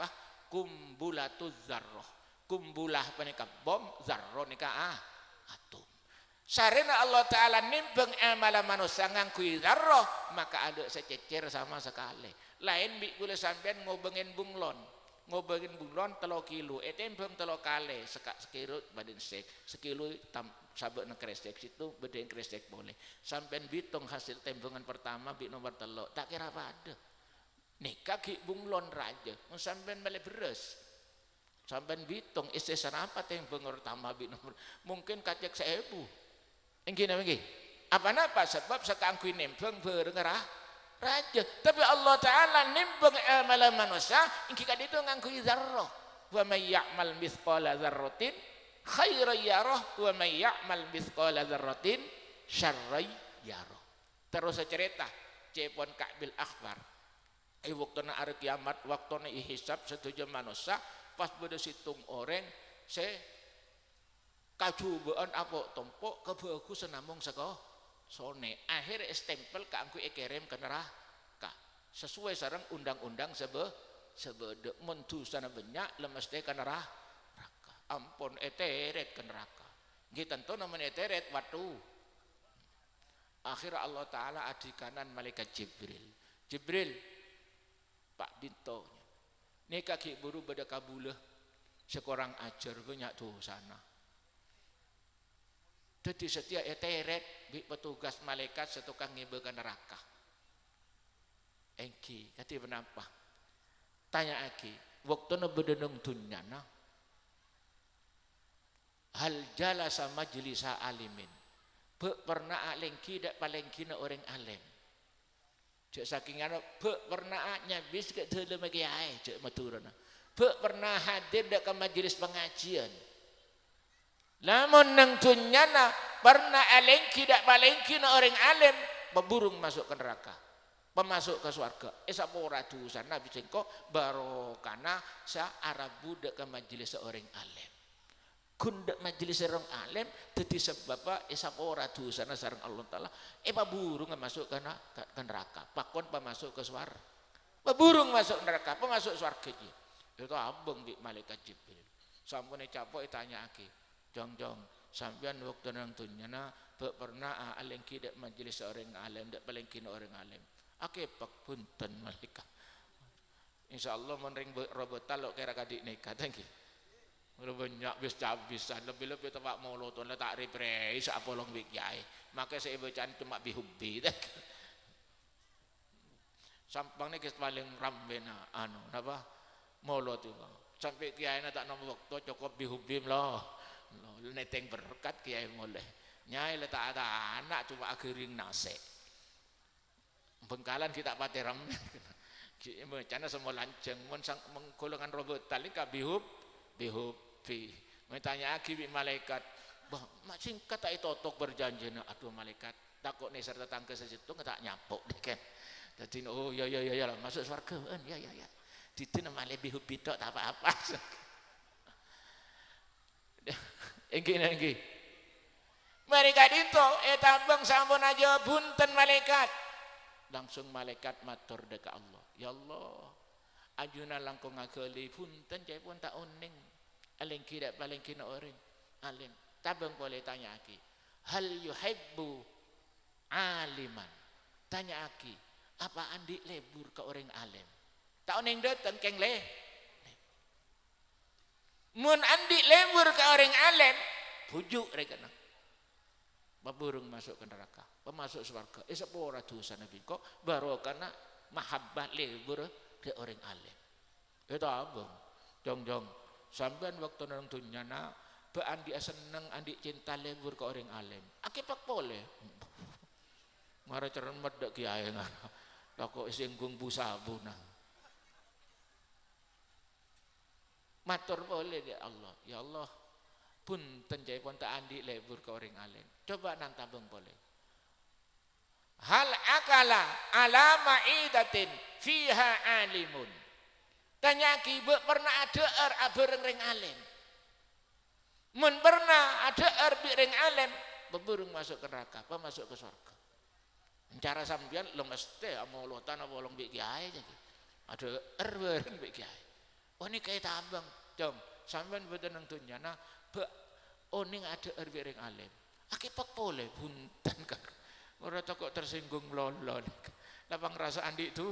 kumbulatuz zarrah. Kumbulah panika bom zarrah nika atom. Sarena Allah Ta'ala nimbang amala manusia ngangkui zarrah maka ada sececer sama sekali. Lain bi kula sampean ngobengin bunglon 3 kilo tembang 3 kali sekilo badan sek sekilo sabak nang kresek situ badan kresek boleh sampean bitung hasil tembangan pertama bi nomor 3 tak kira pada nikah ki bunglon raja sampean balik beres sampean bitung isi apa tembang pertama bi nomor mungkin kacek 1000 engki napa apa sebab sakangkui nembang bareng raja tapi Allah Ta'ala nimbang amal manusia engki kaditu ngangkui zarrah wa may ya'mal mithqala dzarratin khairan yarah wa may ya'mal mithqala dzarratin syarran yarah. Terus cerita cepon Ka'bil Akhbar waktuna are kiamat waktuna hisab setuju manusia pas beda situng orang se kacubaan apa tompok kebagusan namung saka sone akhir stempel keangku kirim ke neraka sesuai sareng undang-undang sebede mentu sana banyak lemes teh ke neraka ampun eteret ke neraka nggih tentu namanya eteret watu akhir Allah Ta'ala adikanan malaikat Jibril Pak Binto ini kaki buru beda kabulah sekorang ajar banyak tuh sana. Jadi setiap eteret bi petugas malaikat setukang ngibe ke neraka. Engki kati kenapa? Tanya aki, waktu na bedenung dunyana hal jala sama jelisa alimin. Pernah alengki dak palengki na orang alim. Cek saking ana pernah nyabis ke teu magi ae cek maturana. Pernah hadir dak ke majelis pengajian. Namun nang dunyana pernah alengki dak palengki na orang alim beburung masuk ke neraka. Pemasuk ke surga. Sapa ora dosa Nabi sengko barokana sa arabu dak ke majelis seorang alim. Kundak majelis seorang alim dadi sebab sapa ora dosa sareng Allah Taala paburung masuk ke neraka. Pakon pemasuk ke surga. Peburung masuk neraka, pemasuk surga iki. Itu abang di malaikat Jibril. Sampune capok tanya aki. Jong sampean waktu nang tunyana pernah aleng kidak majelis orang alim dak paling kina orang alim pak punten malaikat insyaallah menring robot talok kira kadik nikah tangki udah banyak bis-habisan lebih-lebih tempat moloton lah tak repre sak polong wik kiai maka saya bacaan cuma bihubbi sampang ni kes paling rambe na napa molot itu sampai kiai na tak nombor waktu cukup bihubbi lah neteng berkat kiai mulai nyai letak ada anak cuma akhiring nase Bengkalan kita pati rambe macana semua lanceng mengkolongan robot tali ka bihubbi tanya aki bi malaikat bah macing kata itu tok berjanji aduh malaikat takut nih serta tangke sesitu tak nyapok deh kan jadi oh ya lah masuk surga ya ditu nama lebih hubbi tok tak apa-apa engki mereka itu tabang sampun aja bunten malaikat langsung malaikat matur dekat Allah ya Allah ajuna langkung ngageli punten jai pun tak uning aling kira paling kina orang alim tabang boleh tanya aki hal yuhibbu aliman tanya aki apa andi lebur ke orang alim tak uning datang keng le mun andi lebur ke orang alim pujuk mereka nak baburung masuk ke neraka pemasuk surga sepora dosa nabi kok baru karena mahabbah lebur ke orang alim itu abang jong sampean waktu nang dunyana be andi seneng andi cinta lebur ke orang alim akibat boleh mara cermet dak kiai ngana takok singgung busabuna matur boleh ya Allah ya Allah punten jai pun tak andi lebur ke orang alim coba nang tabung boleh hal akala ala ma'idatin fiha alimun tanya ki pernah ada abareng ring alim mun pernah ada bi ring alim beburung masuk ke neraka apa masuk ke surga cara sampean lo mesti amolotan apa long bi kiai jadi ada bareng bi kiai oh ini kayak tabang jom sampean boten nang dunyana be oning ada bi ring alim akibat boleh bunten kan ora kok tersinggung lolon lapang rasa andi itu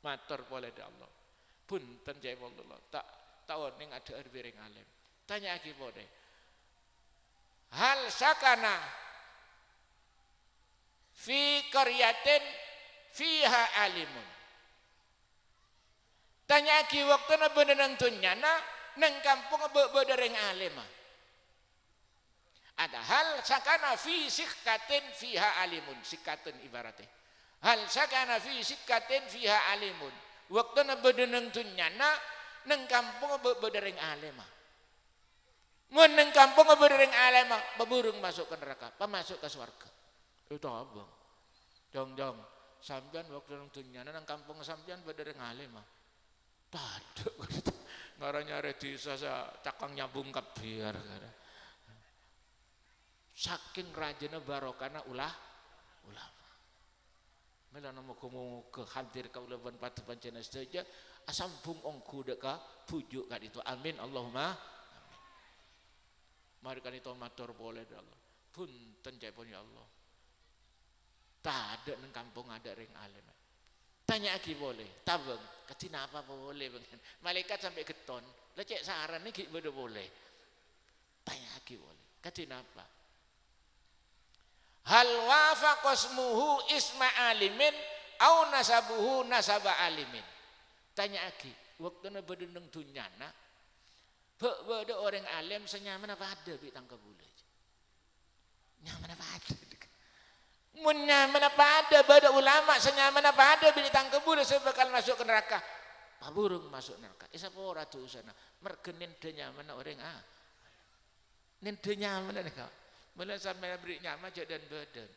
matur boleh da Allah punten jai Allah tak tahu ning ada ring alim tanya lagi boleh hal sakana fi qaryatin fiha alimun tanya lagi waktu na bener nang tunyana nang kampung bener ring alim ada hal sakana fi sikatin fiha alimun sikatin ibaratnya hal sakana fi sikatin fiha alimun waktu na bedeneng tunyana neng kampung bedereng alim mun neng kampung bedereng alim beburung masuk ke neraka masuk ke surga itu abang jong sampean waktu neng tunyana neng kampung sampean bedereng alim paduk ngaranya redisa sa cakang nyambung kabir saking rajana barokana ulama melana muga-muga hadir kaulaban patu pancena sedaya asampung ongku deka pujuk kan itu amin Allahumma amin mari kan itu matur boleh Allah punten jaipun ya Allah tak ada nang kampung ada ring alim tanya lagi boleh tabang ketina apa boleh bang malaikat sampai geton lecek saran ini bodo boleh tanya lagi boleh ketina apa hal wafaqasmuhu isma alimin au nasabuhu nasaba alimin tanya lagi waktu na bedendeng dunyana bede orang alim senyaman apa ada bi tangka bule nyaman apa ada mun nyaman apa ada bede ulama senyaman apa ada bi tangka bule sebakal masuk ke neraka paburung masuk neraka isa ora dosana mergenin de nyaman orang nin de nyaman nek mula sampai beri nyaman dan badan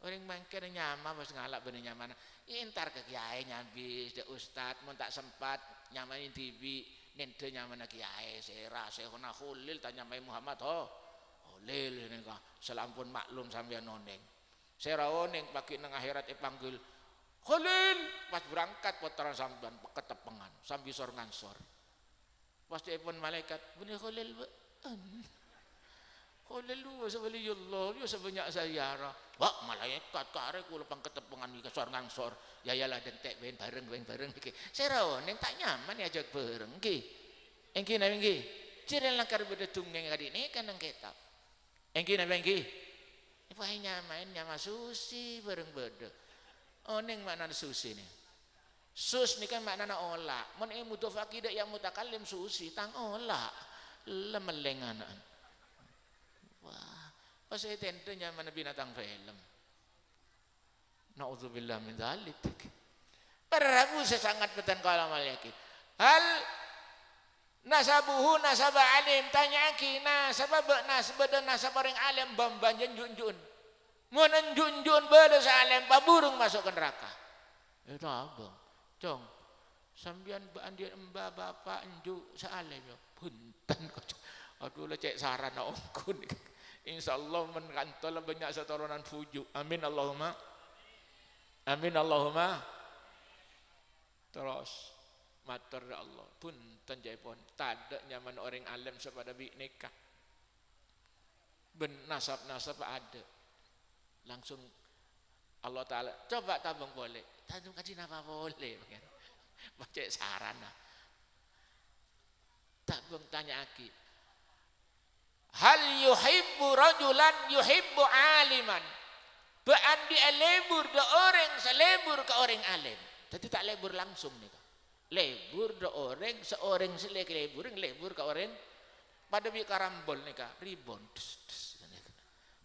orang mangkir nyaman pas ngalak bener nyaman intar ke kiai nyambis de ustad mun tak sempat nyamain TV nende nyaman kiai sera sehona khulil tanya mai Muhammad khulil ini kah selampun maklum sampean noneng sera oneng pagi nang akhirat panggil khulil pas berangkat puteran sampean ketepengan sambil sor ngansor pas pun malaikat bener khulil Haleluya saballillah, yo sebanyak sayara. Wah, malaikat kare kula pang ketepungan iki kasor ngangsor. Ya yalah dentek ben bareng iki. Sero ning tak nyaman ya ajak bareng iki. Engki nang engki. Cirel langkar beda tungeng kadine kan nang ketab. Engki nang engki. Wah nyaman nyama susi bareng beda. Oh ning makna susi nih. Sus nih kan makna olah. Mun mudhaf akidah yang mutakallim susi tang olah. Lemelenganan. Wah, pas saya tentunya mana binatang film. Nauzubillah min dzalik. Para rabu saya sangat betan kalau mal yakin. Hal nasabuhu nasaba alim tanya aki nasaba nasaba nasaba orang alim bambanjen junjun. Mun junjun bade sa alim paburung masuk ke neraka. Itu abang. Cong. Sambian bandir emba bapak enju sa alim yo. Punten kok. Aduh lecek sarana ongkun. Insyaallah menkantol banyak setoranan fuju. Amin Allahumma. Amin Allahumma. Terus matur Allah. Punten jaipun. Tada nyaman orang alim sepada bi nikah. Ben nasab-nasab ada. Langsung Allah Ta'ala coba tabung boleh. Tabung kaji apa boleh. Baca sarana. Tabung tanya aki. Hal yuhibbu rajulan yuhibbu aliman. Beandi lebur de orang selebur ke orang alim. Jadi tak lebur langsung nih. Lebur de orang seorang selek lebur ke orang pada bi karambol nih kak ribon.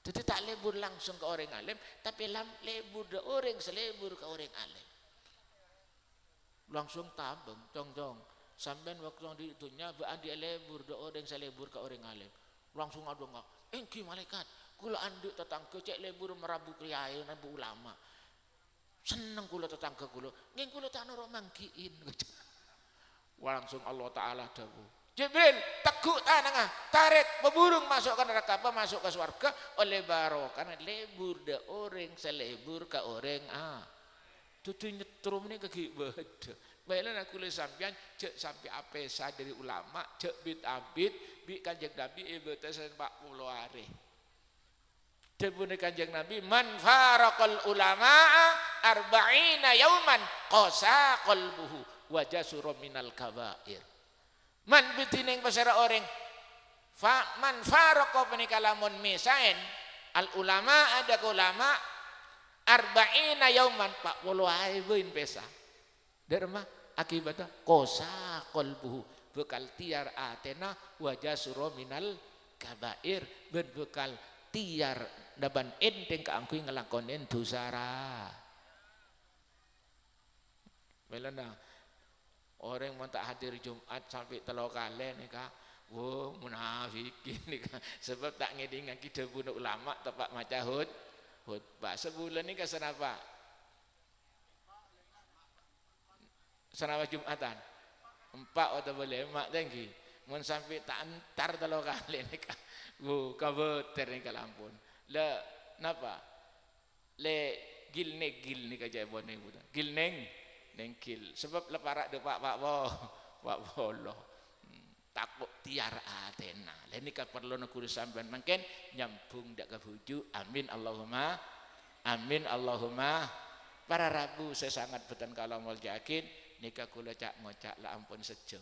Jadi tak lebur langsung ke orang alim, tapi lebur de orang selebur ke orang alim. Langsung tabung, cong. Sampai waktu di itunya beandi lebur de orang selebur ke orang alim. Langsung ada enggak engki malaikat kula anduk tetangga cek lebur merabu kiai nabu ulama seneng kula tetangga kula ngin kula tak nurut mangkiin langsung Allah Ta'ala dawuh Jibril teguk tanah tarik beburung masuk ke neraka apa masuk ke surga oleh barokah karena lebur de orang selebur ke orang tutu nyetrum ini kaki beda baiklah aku le sampean cek sampai apesa dari ulama cek bit abid bi kanjeng Nabi ibetasan 40 hari debune kanjeng Nabi man faraqal ulama'a arba'ina yauman qasa qalbuhu wa jasura minal kabair man bitining pasara orang man faraqa penikalamun misain al ulama ada ulama arba'ina yauman 40 hari beun pesa derma akibatnya kosa kolbuhu bekal tiar atena wajah suro minal kabair berbekal tiar daban enteng keangkui ngelakonin dosara. Melana orang yang tak hadir Jumat sampai telo kali nih kak, wow munafikin nih kak, sebab tak ngedingan kita bunuh ulama tepat macam khutbah sebulan nih kesenapa? Senapa Jumatan 4 atau boleh mak tinggi mun sampai tak antar telo kali ni kak kabeter ni kalampun le napa le gil ni kajai bone budak gil nengkil sebab leparak de pak bolo takut tiar atena le ni ka perlu nak kudu sampean mangken nyambung dak kebuju amin Allahumma para rabu saya sangat betan kalau mau yakin nikah kula cak ngocak lah ampun sejam.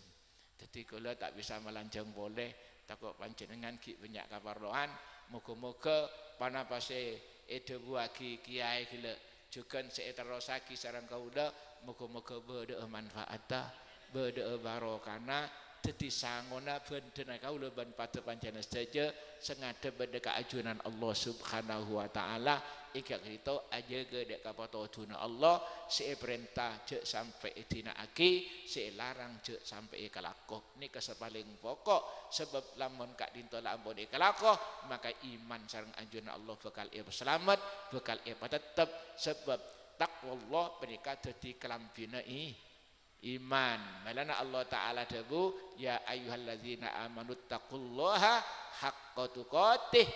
Jadi kula tak bisa melanjang boleh takut panjenengan ki banyak kaparloan. Moga-moga panapase edebu aki kiai gila juga seeterosaki sareng kaula moga-moga bede manfaata bede barokana dadi sangona bendena kaula ban pate panjenengan sedaya sengadep bede kaajunan Allah Subhanahu wa taala ika kita aja gede kapatoduna Allah si perintah je sampai dinaaki si larang je sampai kalakoh ini kesepaling pokok sebab lamun kak dinto lamun kalakoh maka iman sareng anjuran Allah bakal selamat bakal tetap sebab takwa Allah menika dadi kelambina iman malana Allah Ta'ala dawu ya ayyuhalladzina amanu taqullaha haqqa tuqatih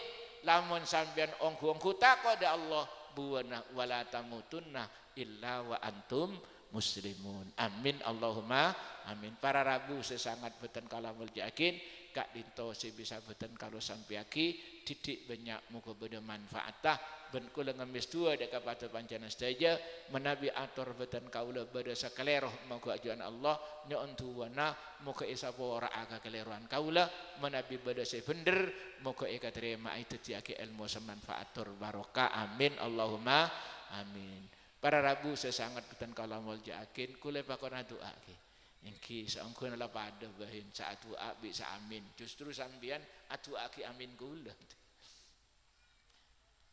lamun sampeyan ongku-ongku takwa da Allah buwana wala tamutunna illa wa antum muslimun amin Allahumma amin para rabu sesangat beten kalamul yakin kak dinto si bisa beten kalau sampiaki didik banyak muka beda manfaatah ben kula ngemis dua dek pada pancana saja menabi atur beten kaula beda sakaleroh muka ajuan Allah nyontu wana muka isa pora aga kaleruan kaula menabi beda si bener muka eka terima itu tiaki ilmu semanfaatur barokah amin Allahumma amin. Para rabu sesangat beten kalau mau jakin kula pakona doa ki Engki saengkeun la pada bahin saat doa bisa amin. Justru sambian atu aki amin kula.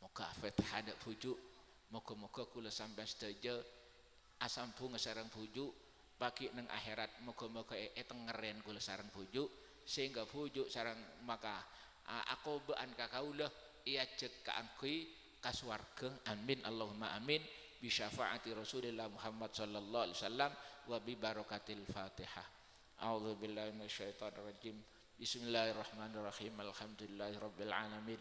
Moga fatihah ada pujuk. Moga-moga kula sampean sedaja asampung sareng pujuk bagi nang akhirat moga-moga tengeren kula sareng pujuk sehingga pujuk sareng maka aku bean ka kaula ia cek ka angkui ka swarga amin Allahumma amin bi syafaati Rasulillah Muhammad sallallahu alaihi wasallam wa bi barakatil Fatihah. A'udzu billahi minasyaitonir rajim. Bismillahirrahmanirrahim. Alhamdulillahirabbil alamin.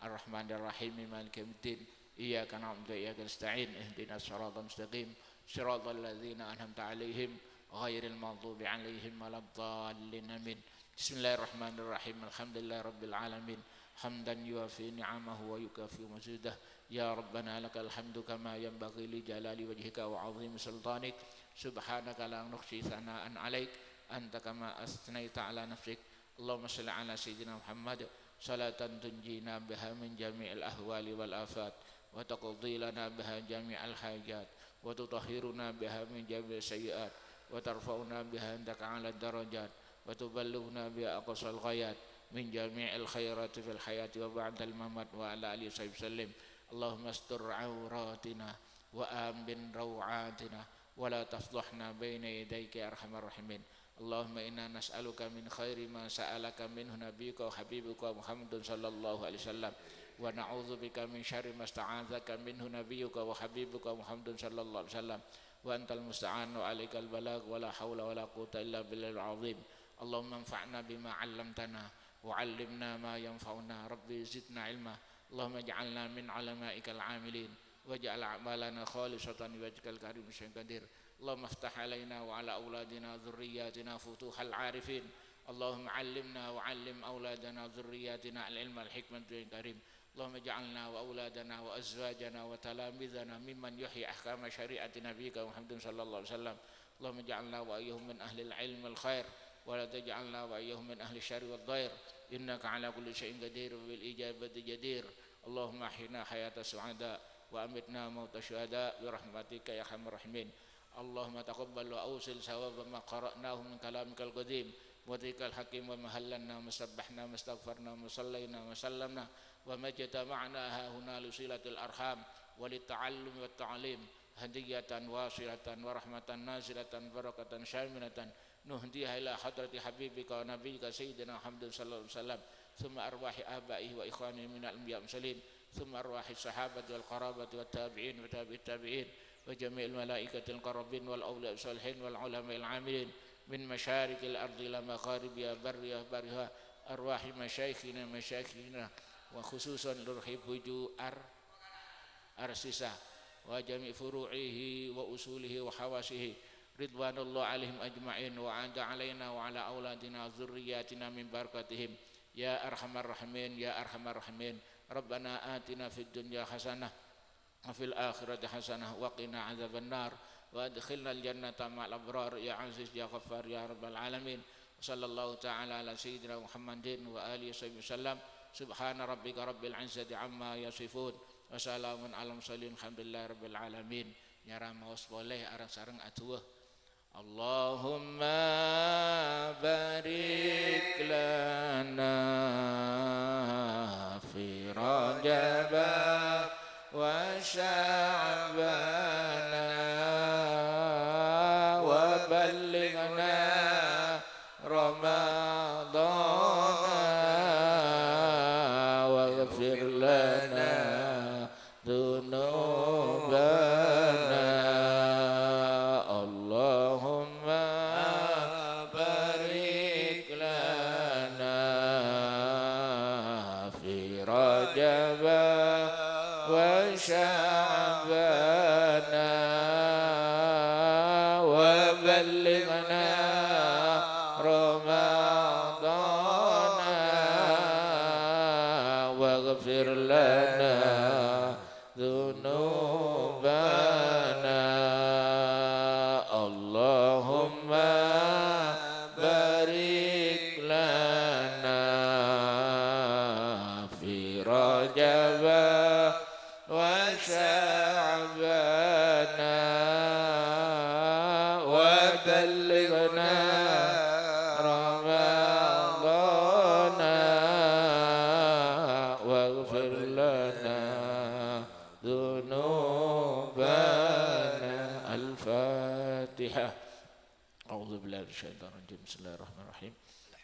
Arrahmanir rahim. Maliki yaumiddin. Iyyaka na'budu wa iyyaka nasta'in. Ihdinas siratal mustaqim. Siratal ladzina an'amta 'alaihim ghairil maghdubi 'alaihim waladdallin. Amin. Bismillahirrahmanirrahim. Alhamdulillahirabbil alamin. Hamdan yuafi ni'amahu wa yukafi mazidah. Ya Rabbana lakal hamdu kama yanbaghi li jalali wajhika wa 'azimi sultanik. Subhanaka la nukhshi thana'an 'alaik anta kama asnaita 'ala nafsik. Allahumma shalli 'ala sayyidina Muhammad salatan tunjina biha min jami'il ahwali wal afat wa taqdi lana biha jami'al hajat wa tutahhiruna biha min jami'is sayyi'at wa tarfa'una biha indaka 'ala darajat wa tuballighuna biha aqsal ghayat min jami'il khairati fil hayati wa ba'dal mamat wa ala alihi wasallam. Allahumma astur auratina wa amin rawatina wa la tafdhahna baina yadayka ya arhamar rahimin. Allahumma inna nas'aluka min khairi ma sa'alaka minhu nabiyyuka wa habibuka Muhammadun sallallahu alaihi wasallam wa na'udzubika min syarri ma sta'adzaka minhu nabiyyuka wa habibuka Muhammadun sallallahu alaihi wasallam wa antal musta'an wa alaikal balagh wa la haula wa la quwwata illa billahil azim. Allahumma anfa'na bima 'allamtana وعلمنا ما ينفعنا ربي زدنا علما اللهم اجعلنا من علمائك العاملين واجعل أعمالنا خالصة لوجهك الكريم القدير اللهم افتح علينا وعلى أولادنا ذرياتنا فتوح العارفين اللهم علمنا وعلم أولادنا ذرياتنا العلم والحكمة الكريم اللهم اجعلنا وأولادنا وأزواجنا وتلاميذنا ممن يحيي أحكام شريعة نبيك محمد صلى الله عليه وسلم اللهم اجعلنا وإياهم من أهل العلم والخير ولا تجعلنا وإياهم من أهل الشر والضير إنك على كل شيء قدير وبالإجابة جدير اللهم أحينا حياة السعداء وأمتنا موت الشهداء برحمتك يا أرحم الراحمين اللهم تقبل وأوصل ثواب ما قرأناه من كلامك القديم وذكرك الحكيم وما هللنا وما سبحنا وما استغفرنا وما صلينا وما سلمنا وما اجتمعنا هنا لصلة الأرحام وللتعلم والتعليم هدية واصلة ورحمة نازلة بركة شاملة نهديها إلى حضرة حبيبك ونبيك سيدنا محمد صلى الله عليه وسلم ثم أرواح آبائه وإخوانه من الأنبياء والمرسلين ثم أرواح الصحابة والقرابة والتابعين وتابع التابعين وجميع الملائكة القربين والأولياء الصالحين والعلماء العاملين من مشارق الأرض إلى مغاربها برها برها أرواح مشايخنا وخصوصا لروح بجو أرسسة وجميع فروعه وأصوله وحواسه رضوان الله عليهم أجمعين وعاد علينا وعلى أولادنا ذرياتنا من بركتهم يا أرحم الراحمين يا أرحم الراحمين ربنا آتنا في الدنيا حسنة وفي الآخرة حسنة وقنا عذاب النار وادخلنا الجنة مع الأبرار يا عزيز يا غفار يا رب العالمين وصلى الله تعالى على سيدنا محمد وآله وصحبه وسلم سبحان ربك رب العزة عما يصفون وسلام على المرسلين الحمد لله رب العالمين يا رamaos boleh arang-sareng atuh Allahumma barik lana fi Rajab wa Sya'ban wa ballighna Ramadan waghfir lana dhunubana شعبنا وبلغنا رمضان واغفر لنا ذنوبنا اللهم بارك لنا في رجب وشعبان وبلغنا رمضان واغفر لنا ذنوبنا الفاتحة. أعوذ بالله من الشيطان الرجيم. بسم الله الرحمن الرحيم.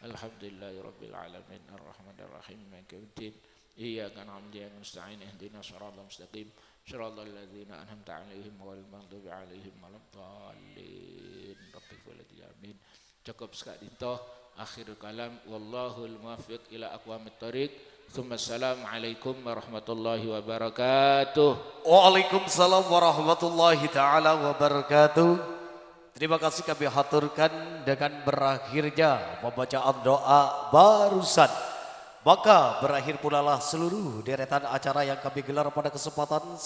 الحمد لله رب العالمين الرحمن الرحيم مالك يوم الدين إياك نعبد وإياك نستعين اهدنا الصراط المستقيم صراط الذين أنعمت عليهم غير المغضوب عليهم ولا الضالين. Rabbi waladi amin. Cukup sekali itu akhir kalam wallahul muwaffiq ila aqwamit thoriq. Assalamualaikum warahmatullahi wabarakatuh. Waalaikumsalam warahmatullahi taala wabarakatuh. Terima kasih kami haturkan dengan berakhirnya pembacaan doa barusan. Maka berakhir pula lah seluruh deretan acara yang kami gelar pada kesempatan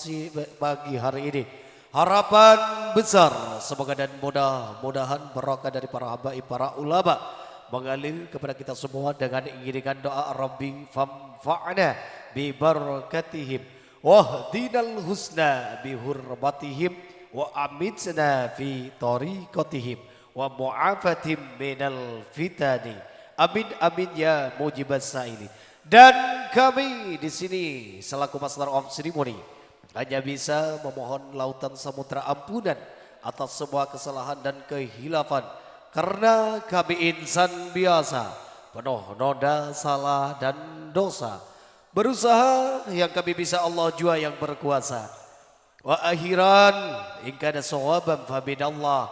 pagi hari ini. Harapan besar semoga dan mudah-mudahan berkah dari para habaib, para ulama mengalir kepada kita semua dengan iringan doa Rabbi famfa'na bi barakatihim wahdinal husna bi hurmatihim wa amitna fi tariqatihim wa mu'afatim minal fitani. Amin amin ya mujibas sa'ili. Dan kami di sini selaku Master of Ceremony hanya bisa memohon lautan samudra ampunan atas semua kesalahan dan kehilafan karena kami insan biasa penuh noda, salah dan dosa. Berusaha yang kami bisa, Allah jua yang berkuasa. Wa akhiran in kana sawaban fa minallah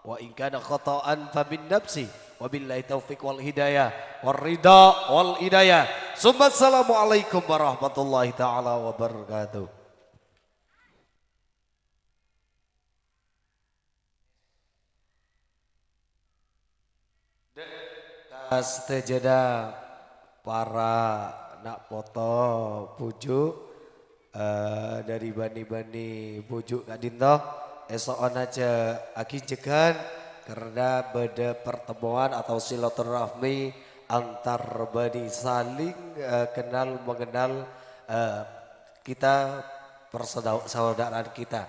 wa in kana khata'an fa min nafsi. Wabillahi taufiq wal hidayah wal ridha wal hidayah. Assalamualaikum warahmatullahi taala wabarakatuh. Setejada para nak foto pujuk dari bani-bani pujuk Kak Dinto esokan aja aki jekan karena beda pertemuan atau silaturahmi antar bani saling kenal mengenal kita persaudaraan kita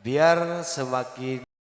biar semakin